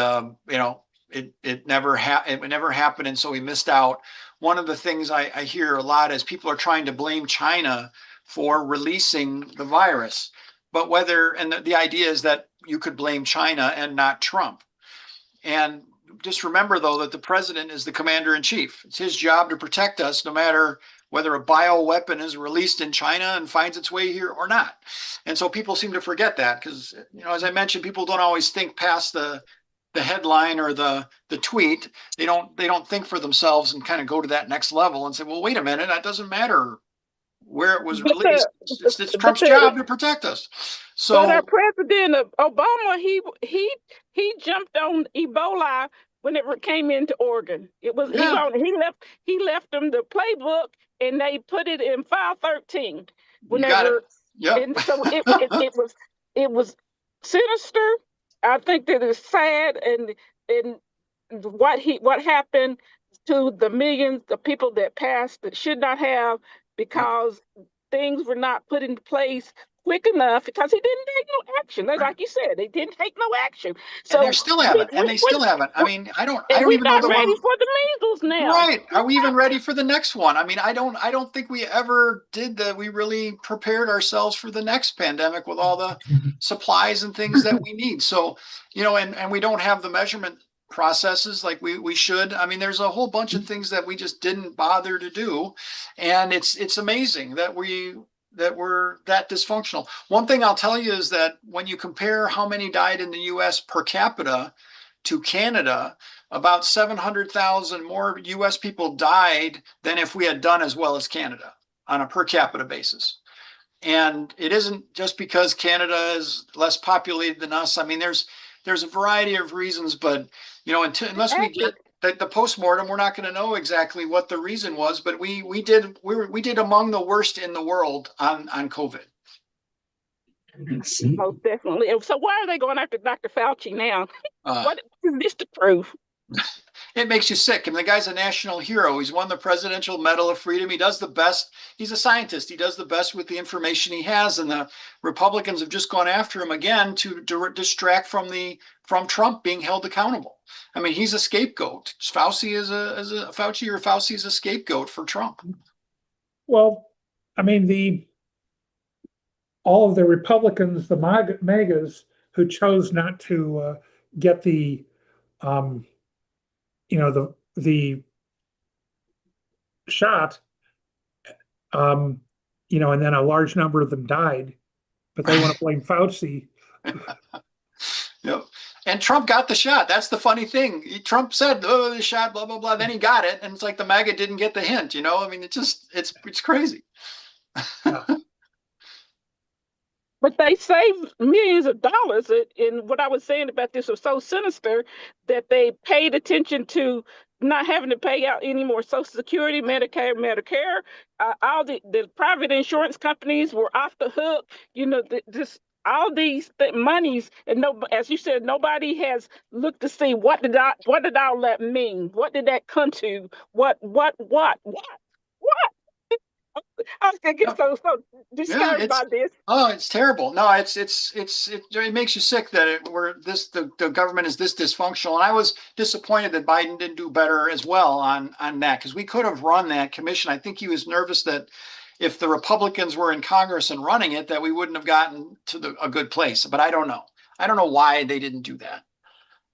it never happened. And so we missed out. One of the things I hear a lot is people are trying to blame China for releasing the virus. But the idea is that you could blame China and not Trump. And just remember, though, that the president is the commander in chief. It's his job to protect us, no matter whether a bioweapon is released in China and finds its way here or not. And so people seem to forget that because, as I mentioned, people don't always think past the headline or the tweet. They don't think for themselves and kind of go to that next level and say, well, wait a minute, that doesn't matter where it was released. It's Trump's job to protect us. So, but our president Obama, he jumped on Ebola when it came into Oregon. It was he left them the playbook and they put it in file 13. Whenever, and so it was sinister. I think that it's sad, and what happened to the millions of people that passed that should not have, because things were not put in place quick enough because he didn't take no action. Like you said, they didn't take no action. So And they still haven't. And they still haven't. I mean, I don't and we're even know not that ready we're for the measles now. right. Are we even ready for the next one? I mean, I don't think we ever did that. We really prepared ourselves for the next pandemic with all the supplies and things that we need. So, you know, and we don't have the measurement processes like we should. I mean, there's a whole bunch of things that we just didn't bother to do. And it's amazing that we're that dysfunctional. One thing I'll tell you is that when you compare how many died in the US per capita to Canada, about 700,000 more US people died than if we had done as well as Canada on a per capita basis. And it isn't just because Canada is less populated than us. I mean, there's a variety of reasons, but you know, unless we get the postmortem, we're not going to know exactly what the reason was. But we did among the worst in the world on COVID. Most definitely. So why are they going after Dr. Fauci now? What is this to prove? It makes you sick. And the guy's a national hero. He's won the Presidential Medal of Freedom. He does the best. He's a scientist. He does the best with the information he has. And the Republicans have just gone after him again to distract from Trump being held accountable. I mean, he's a scapegoat. Fauci is a scapegoat for Trump. Well, I mean, all of the Republicans, the MAGAs, who chose not to get the the shot, you know, and then a large number of them died, but they want to blame Fauci. Yep. And Trump got the shot. That's the funny thing. Trump said, "Oh, the shot, blah blah blah." Then he got it, and it's like the MAGA didn't get the hint. You know, I mean, it's crazy. Yeah. But they saved millions of dollars. And what I was saying about this was so sinister that they paid attention to not having to pay out any more Social Security, Medicare. All the private insurance companies were off the hook. You know, all these monies, and as you said, nobody has looked to see what did all that mean? What did that come to? What? I was gonna get so discouraged by this. Oh, it's terrible. No, it makes you sick that the government is this dysfunctional. And I was disappointed that Biden didn't do better as well on that, because we could have run that commission. I think he was nervous that if the Republicans were in Congress and running it, that we wouldn't have gotten to a good place. But I don't know. I don't know why they didn't do that.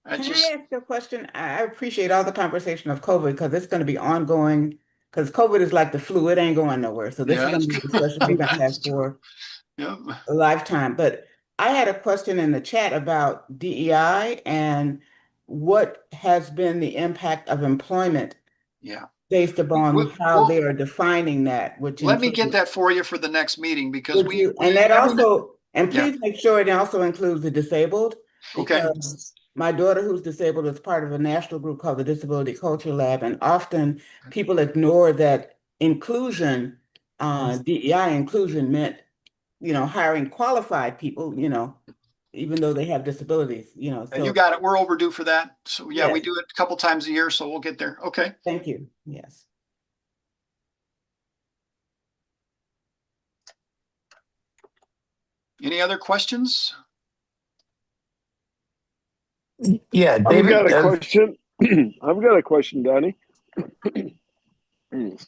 Can I ask you a question? I appreciate all the conversation of COVID because it's going to be ongoing. Because COVID is like the flu, it ain't going nowhere. So this is going to be a discussion we're going to have for a lifetime. But I had a question in the chat about DEI and what has been the impact of employment based upon how they are defining that. Let me get that for you for the next meeting, because please make sure it also includes the disabled. Okay. My daughter, who's disabled, is part of a national group called the Disability Culture Lab, and often people ignore that inclusion, DEI inclusion meant, you know, hiring qualified people, you know, even though they have disabilities, you know. So, you got it. We're overdue for that. So yeah, we do it a couple times a year, so we'll get there. Okay. Thank you. Yes. Any other questions? Yeah, David. I've got a question. I've got a question, Donnie. Excuse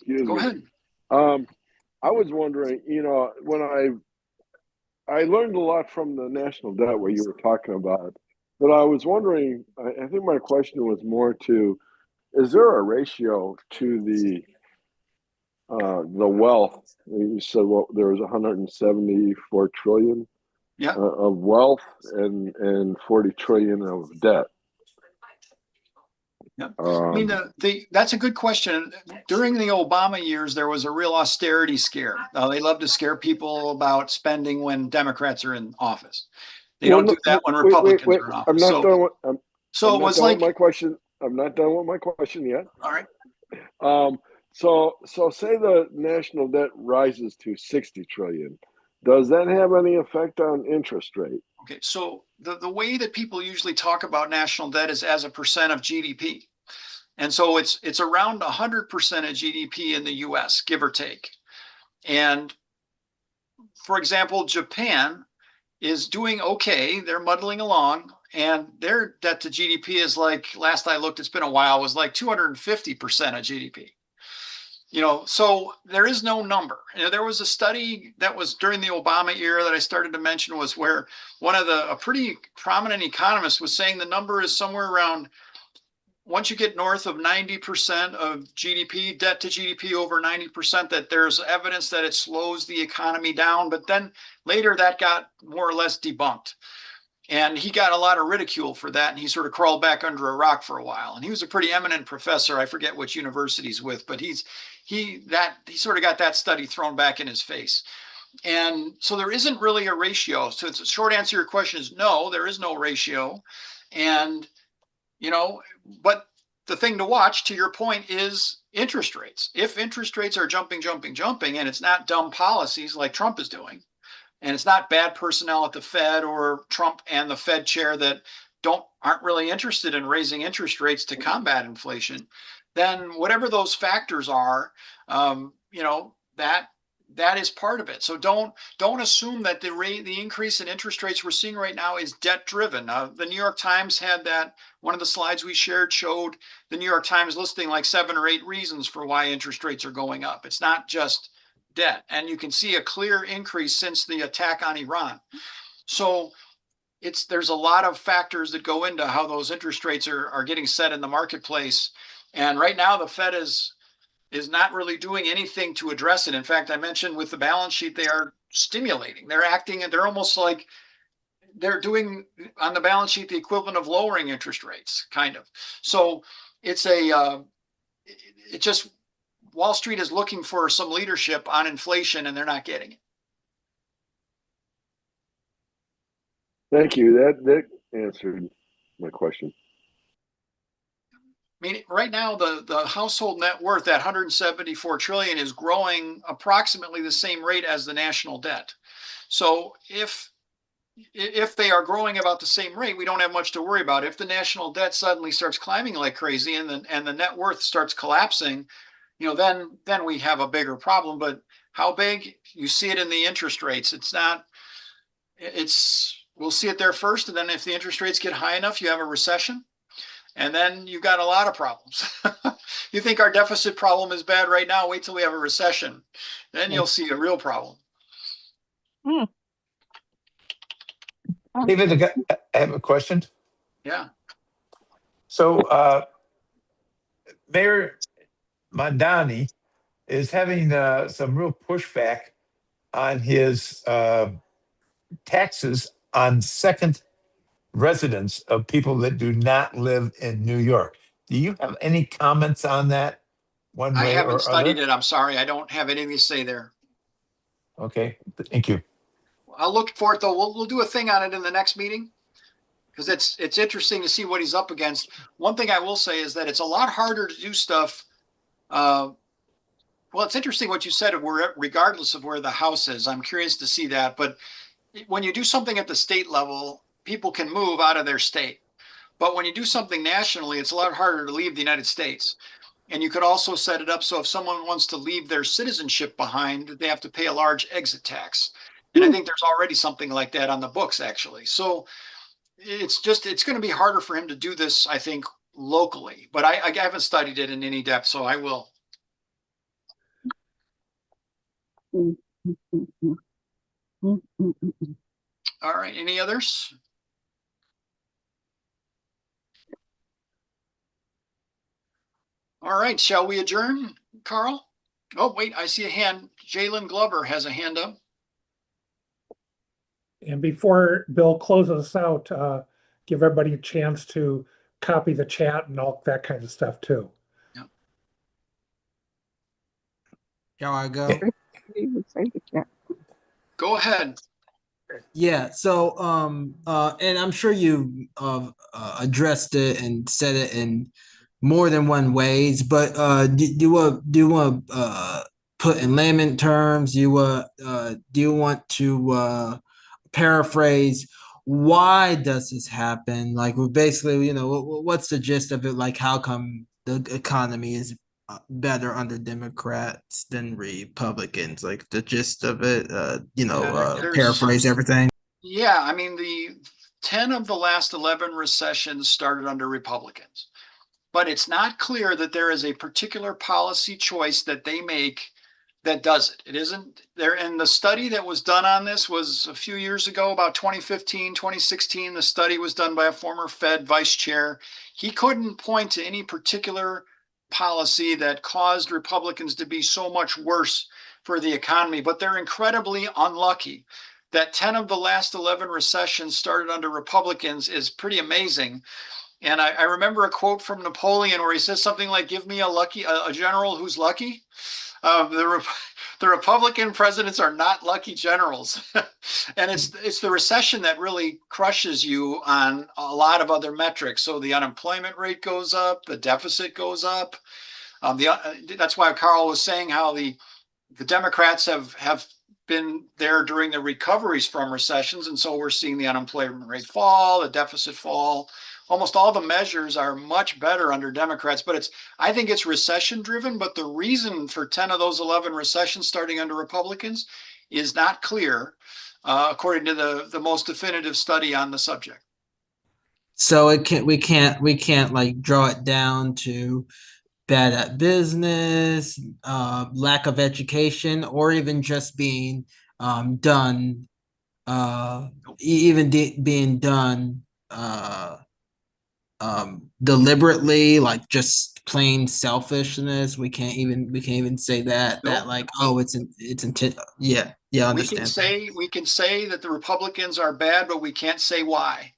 me. Go ahead. I was wondering, you know, when I learned a lot from the national debt, what you were talking about, but I was wondering, I think my question was more to, is there a ratio to the wealth? You said, well, there was 174 trillion of wealth and 40 trillion of debt. Yeah. I mean, that's a good question. During the Obama years, there was a real austerity scare. They love to scare people about spending when Democrats are in office. They don't do that when Republicans are in office. I'm not done with my question. I'm not done with my question yet. All right. So say the national debt rises to 60 trillion. Does that have any effect on interest rate? Okay, so the way that people usually talk about national debt is as a percent of GDP. And so it's around 100% of GDP in the US, give or take. And for example, Japan is doing okay. They're muddling along, and their debt to GDP is like, last I looked, it's been a while, was like 250% of GDP. So there is no number. There was a study that was during the Obama era that I started to mention, was where a pretty prominent economist was saying the number is somewhere around, once you get north of 90% of GDP, debt to GDP over 90%, that there's evidence that it slows the economy down. But then later that got more or less debunked. And he got a lot of ridicule for that, and he sort of crawled back under a rock for a while. And he was a pretty eminent professor. I forget which university he's with, but he sort of got that study thrown back in his face. And so there isn't really a ratio. So it's a short answer to your question is no, there is no ratio. And but the thing to watch, to your point, is interest rates. If interest rates are jumping, and it's not dumb policies like Trump is doing, and it's not bad personnel at the Fed or Trump and the Fed chair that aren't really interested in raising interest rates to combat inflation, then whatever those factors are, that is part of it. So don't assume that the increase in interest rates we're seeing right now is debt driven. The New York Times had that. One of the slides we shared showed the New York Times listing like 7 or 8 reasons for why interest rates are going up. It's not just debt. And you can see a clear increase since the attack on Iran. So there's a lot of factors that go into how those interest rates are getting set in the marketplace. And right now the Fed is not really doing anything to address it. In fact, I mentioned with the balance sheet, they are stimulating. They're acting, and they're almost like they're doing on the balance sheet the equivalent of lowering interest rates, kind of. So Wall Street is looking for some leadership on inflation, and they're not getting it. Thank you. That answered my question. I mean, right now, the household net worth at 174 trillion is growing approximately the same rate as the national debt. So if they are growing about the same rate, we don't have much to worry about. If the national debt suddenly starts climbing like crazy and the net worth starts collapsing, then we have a bigger problem. But how big? You see it in the interest rates. We'll see it there first, and then if the interest rates get high enough, you have a recession. And then you've got a lot of problems. You think our deficit problem is bad right now? Wait till we have a recession. Then you'll see a real problem. David, I have a question. Yeah. So Mayor Mondani is having some real pushback on his taxes on second residents of people that do not live in New York. Do you have any comments on that one way or other? I haven't studied it. I'm sorry. I don't have anything to say there. Okay, thank you. I'll look for it, though. We'll do a thing on it in the next meeting, because it's interesting to see what he's up against. One thing I will say is that it's a lot harder to do stuff. Well, it's interesting what you said, regardless of where the House is. I'm curious to see that. But when you do something at the state level, people can move out of their state. But when you do something nationally, it's a lot harder to leave the United States. And you could also set it up so if someone wants to leave their citizenship behind, they have to pay a large exit tax. And I think there's already something like that on the books, actually. So it's going to be harder for him to do this, I think, locally. But I haven't studied it in any depth, so I will. All right. Any others? All right. Shall we adjourn, Carl? Oh, wait. I see a hand. Jalen Glover has a hand up. And before Bill closes us out, give everybody a chance to copy the chat and all that kind of stuff too. Yeah. Shall I go? Go ahead. Yeah. So, and I'm sure you addressed it and said it in more than one ways, but do you want to put in layman terms? Do you want to paraphrase? Why does this happen? Like, basically, what's the gist of it? Like, how come the economy is better under Democrats than Republicans. Like the gist of it, paraphrase everything. Yeah, I mean, the 10 of the last 11 recessions started under Republicans, but it's not clear that there is a particular policy choice that they make that does it. It isn't there. And the study that was done on this was a few years ago, about 2015, 2016. The study was done by a former Fed vice chair. He couldn't point to any particular policy that caused Republicans to be so much worse for the economy, but they're incredibly unlucky. That 10 of the last 11 recessions started under Republicans is pretty amazing. And I remember a quote from Napoleon where he says something like, "Give me a general who's lucky." The Republican presidents are not lucky generals. And it's the recession that really crushes you on a lot of other metrics. So the unemployment rate goes up, the deficit goes up. That's why Carl was saying how the Democrats have been there during the recoveries from recessions. And so we're seeing the unemployment rate fall, the deficit fall. Almost all the measures are much better under Democrats, but I think it's recession driven. But the reason for 10 of those 11 recessions starting under Republicans is not clear, according to the most definitive study on the subject. So we can't like draw it down to bad at business, lack of education, or even just being done, being done deliberately, like just plain selfishness. We can't even say that Nope. like, oh, it's intent. Yeah, I understand. We can say that the Republicans are bad, but we can't say why.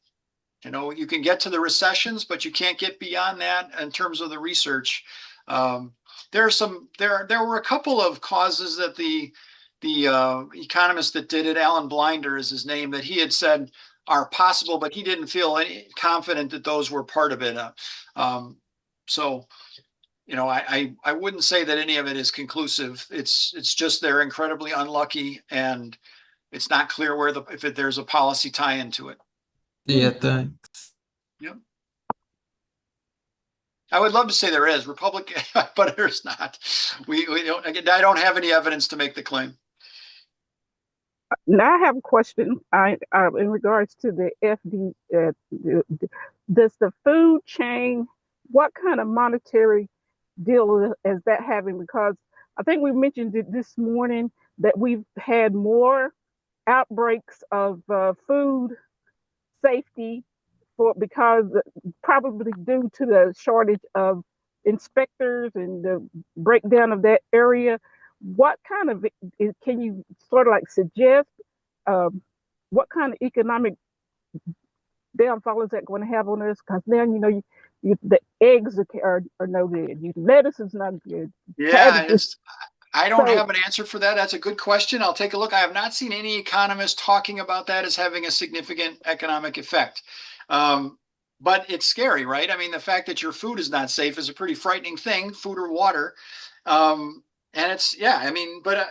You can get to the recessions, but you can't get beyond that in terms of the research. There were a couple of causes that the economist that did it, Alan Blinder is his name, that he had said are possible, but he didn't feel confident that those were part of it. So I wouldn't say that any of it is conclusive. It's just they're incredibly unlucky, and it's not clear if there's a policy tie into it. Yeah, thanks. Yep. I would love to say there is Republican, but there's not. I don't have any evidence to make the claim. Now I have a question. In regards to the FD, does the food chain, what kind of monetary deal is that having? Because I think we mentioned it this morning that we've had more outbreaks of food safety because probably due to the shortage of inspectors and the breakdown of that area. What kind of, can you sort of like suggest what kind of economic downfall is that going to have on us? Because now the eggs are no good. Lettuce is not good. Yeah, I don't have an answer for that. That's a good question. I'll take a look. I have not seen any economists talking about that as having a significant economic effect. But it's scary, right? I mean, the fact that your food is not safe is a pretty frightening thing, food or water. And but I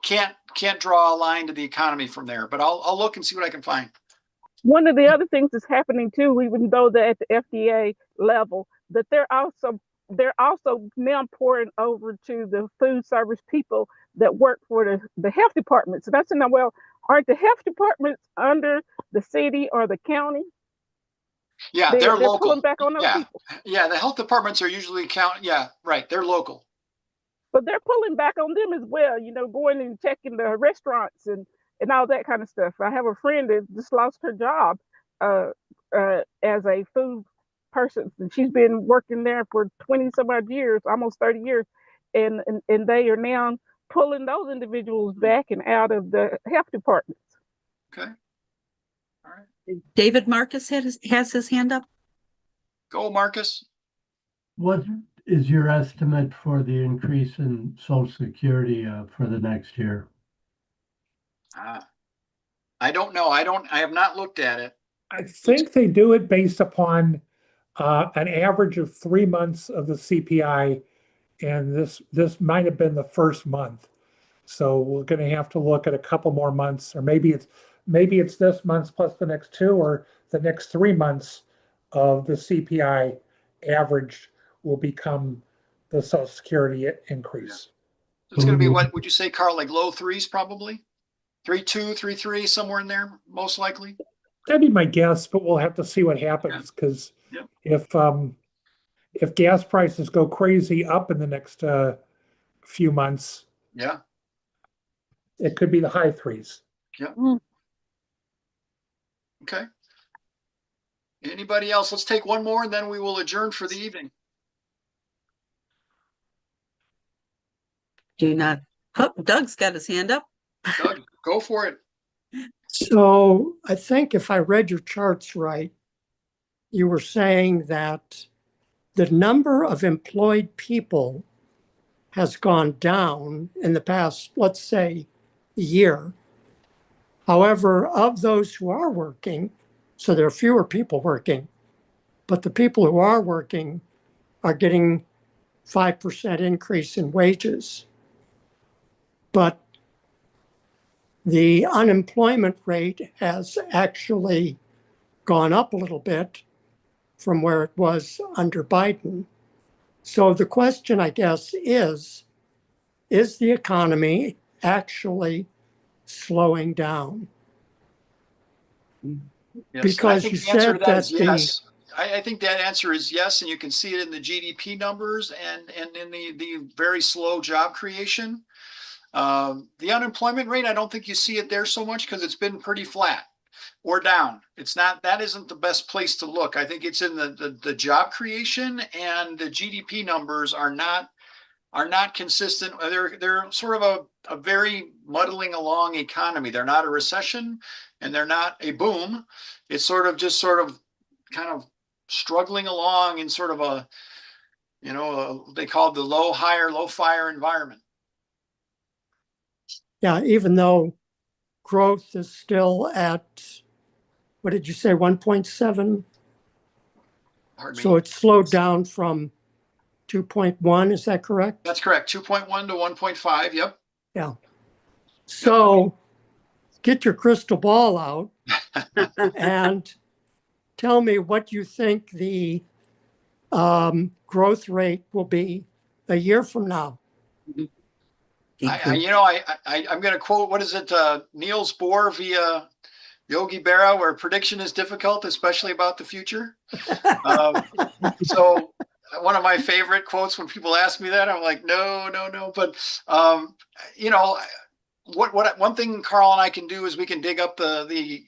can't draw a line to the economy from there. But I'll look and see what I can find. One of the other things that's happening too, even though they're at the FDA level, that they're also now pouring over to the food service people that work for the health department. So that's well, aren't the health departments under the city or the county? Yeah, they're local. Pulling back on those people. Yeah, the health departments are usually Yeah, right. They're local. But they're pulling back on them as well, going and checking the restaurants and all that kind of stuff. I have a friend that just lost her job as a food person, and she's been working there for 20 some odd years, almost 30 years, and they are now pulling those individuals back and out of the health departments. Okay. All right. David Marcus has his hand up. Go, Marcus. What is your estimate for the increase in Social Security for the next year? I don't know. I have not looked at it. I think they do it based upon an average of 3 months of the CPI, and this might have been the first month. So we're going to have to look at a couple more months, or maybe it's this month plus the next 2, or the next 3 months of the CPI average will become the Social Security increase. It's going to be, what would you say, Carl, like low threes probably? 3.2, 3.3, somewhere in there, most likely. That'd be my guess, but we'll have to see what happens, because if gas prices go crazy up in the next few months, it could be the high threes. Okay. Anybody else? Let's take one more and then we will adjourn for the evening. Doug's got his hand up. Doug, go for it. So I think if I read your charts right, you were saying that the number of employed people has gone down in the past, let's say, year. However, of those who are working, so there are fewer people working, but the people who are working are getting 5% increase in wages. But the unemployment rate has actually gone up a little bit from where it was under Biden. So the question, I guess, is the economy actually slowing down? Yes, because you said that yes. I think that answer is yes, and you can see it in the GDP numbers and in the very slow job creation. The unemployment rate, I don't think you see it there so much because it's been pretty flat or down. It's not, that isn't the best place to look. I think it's in the job creation, and the GDP numbers are not consistent. They're sort of a very muddling along economy. They're not a recession and they're not a boom. It's sort of kind of struggling along in sort of a, they call it the low fire environment. Yeah, even though growth is still at, what did you say, 1.7? So it's slowed down from 2.1, is that correct? That's correct, 2.1 to 1.5, yep. Yeah. So get your crystal ball out and tell me what you think the growth rate will be a year from now. I'm going to quote, what is it, Niels Bohr via Yogi Berra, where prediction is difficult, especially about the future. So one of my favorite quotes when people ask me that, I'm like, no. But, one thing Carl and I can do is we can dig up the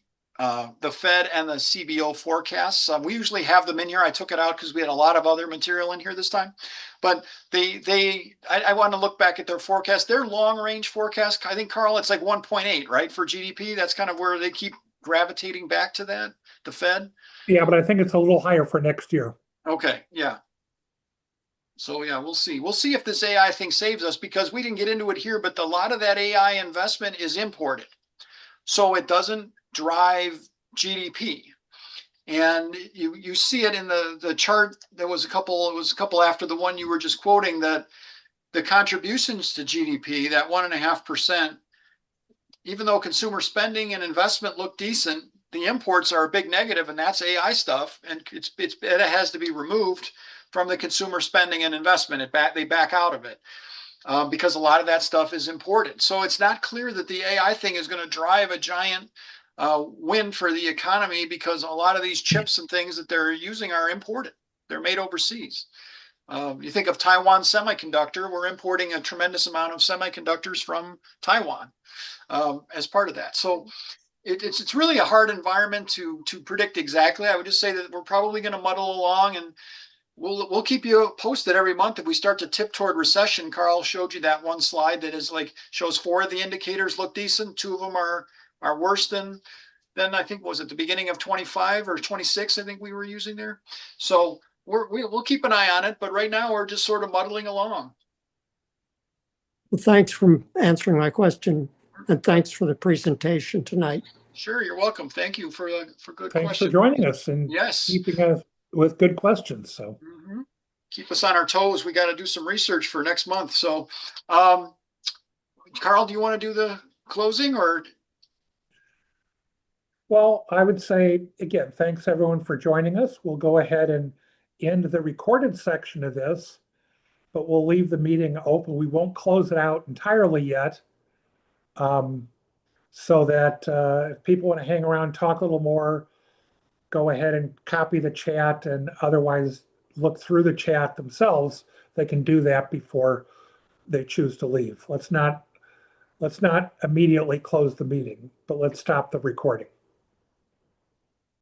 Fed and the CBO forecasts. We usually have them in here. I took it out because we had a lot of other material in here this time. But I want to look back at their forecast. Their long range forecast, I think, Carl, it's like 1.8, right, for GDP. That's kind of where they keep gravitating back to that, the Fed. Yeah, but I think it's a little higher for next year. Okay, yeah. So yeah, we'll see. We'll see if this AI thing saves us, because we didn't get into it here, but a lot of that AI investment is imported. So it doesn't drive GDP. And you see it in the chart. It was a couple after the one you were just quoting, that the contributions to GDP, that 1.5%, even though consumer spending and investment look decent, the imports are a big negative, and that's AI stuff, and it has to be removed from the consumer spending and investment. They back out of it because a lot of that stuff is imported. So it's not clear that the AI thing is going to drive a giant win for the economy, because a lot of these chips and things that they're using are imported. They're made overseas. You think of Taiwan Semiconductor, we're importing a tremendous amount of semiconductors from Taiwan as part of that. So it's really a hard environment to predict exactly. I would just say that we're probably going to muddle along, and we'll keep you posted every month if we start to tip toward recession. Carl showed you that one slide that is shows 4 of the indicators look decent. 2 of them are worse than I think was at the beginning of 25 or 26. I think we were using there. So we'll keep an eye on it, but right now we're just sort of muddling along. Well, thanks for answering my question, and thanks for the presentation tonight. Sure, you're welcome. Thank you for good questions. Thanks for joining us and keeping us with good questions. So keep us on our toes. We got to do some research for next month. So, Carl, do you want to do the closing or? Well, I would say, again, thanks everyone for joining us. We'll go ahead and end the recorded section of this, but we'll leave the meeting open. We won't close it out entirely yet. So that if people want to hang around, talk a little more, go ahead and copy the chat, and otherwise look through the chat themselves. They can do that before they choose to leave. Let's not immediately close the meeting, but let's stop the recording.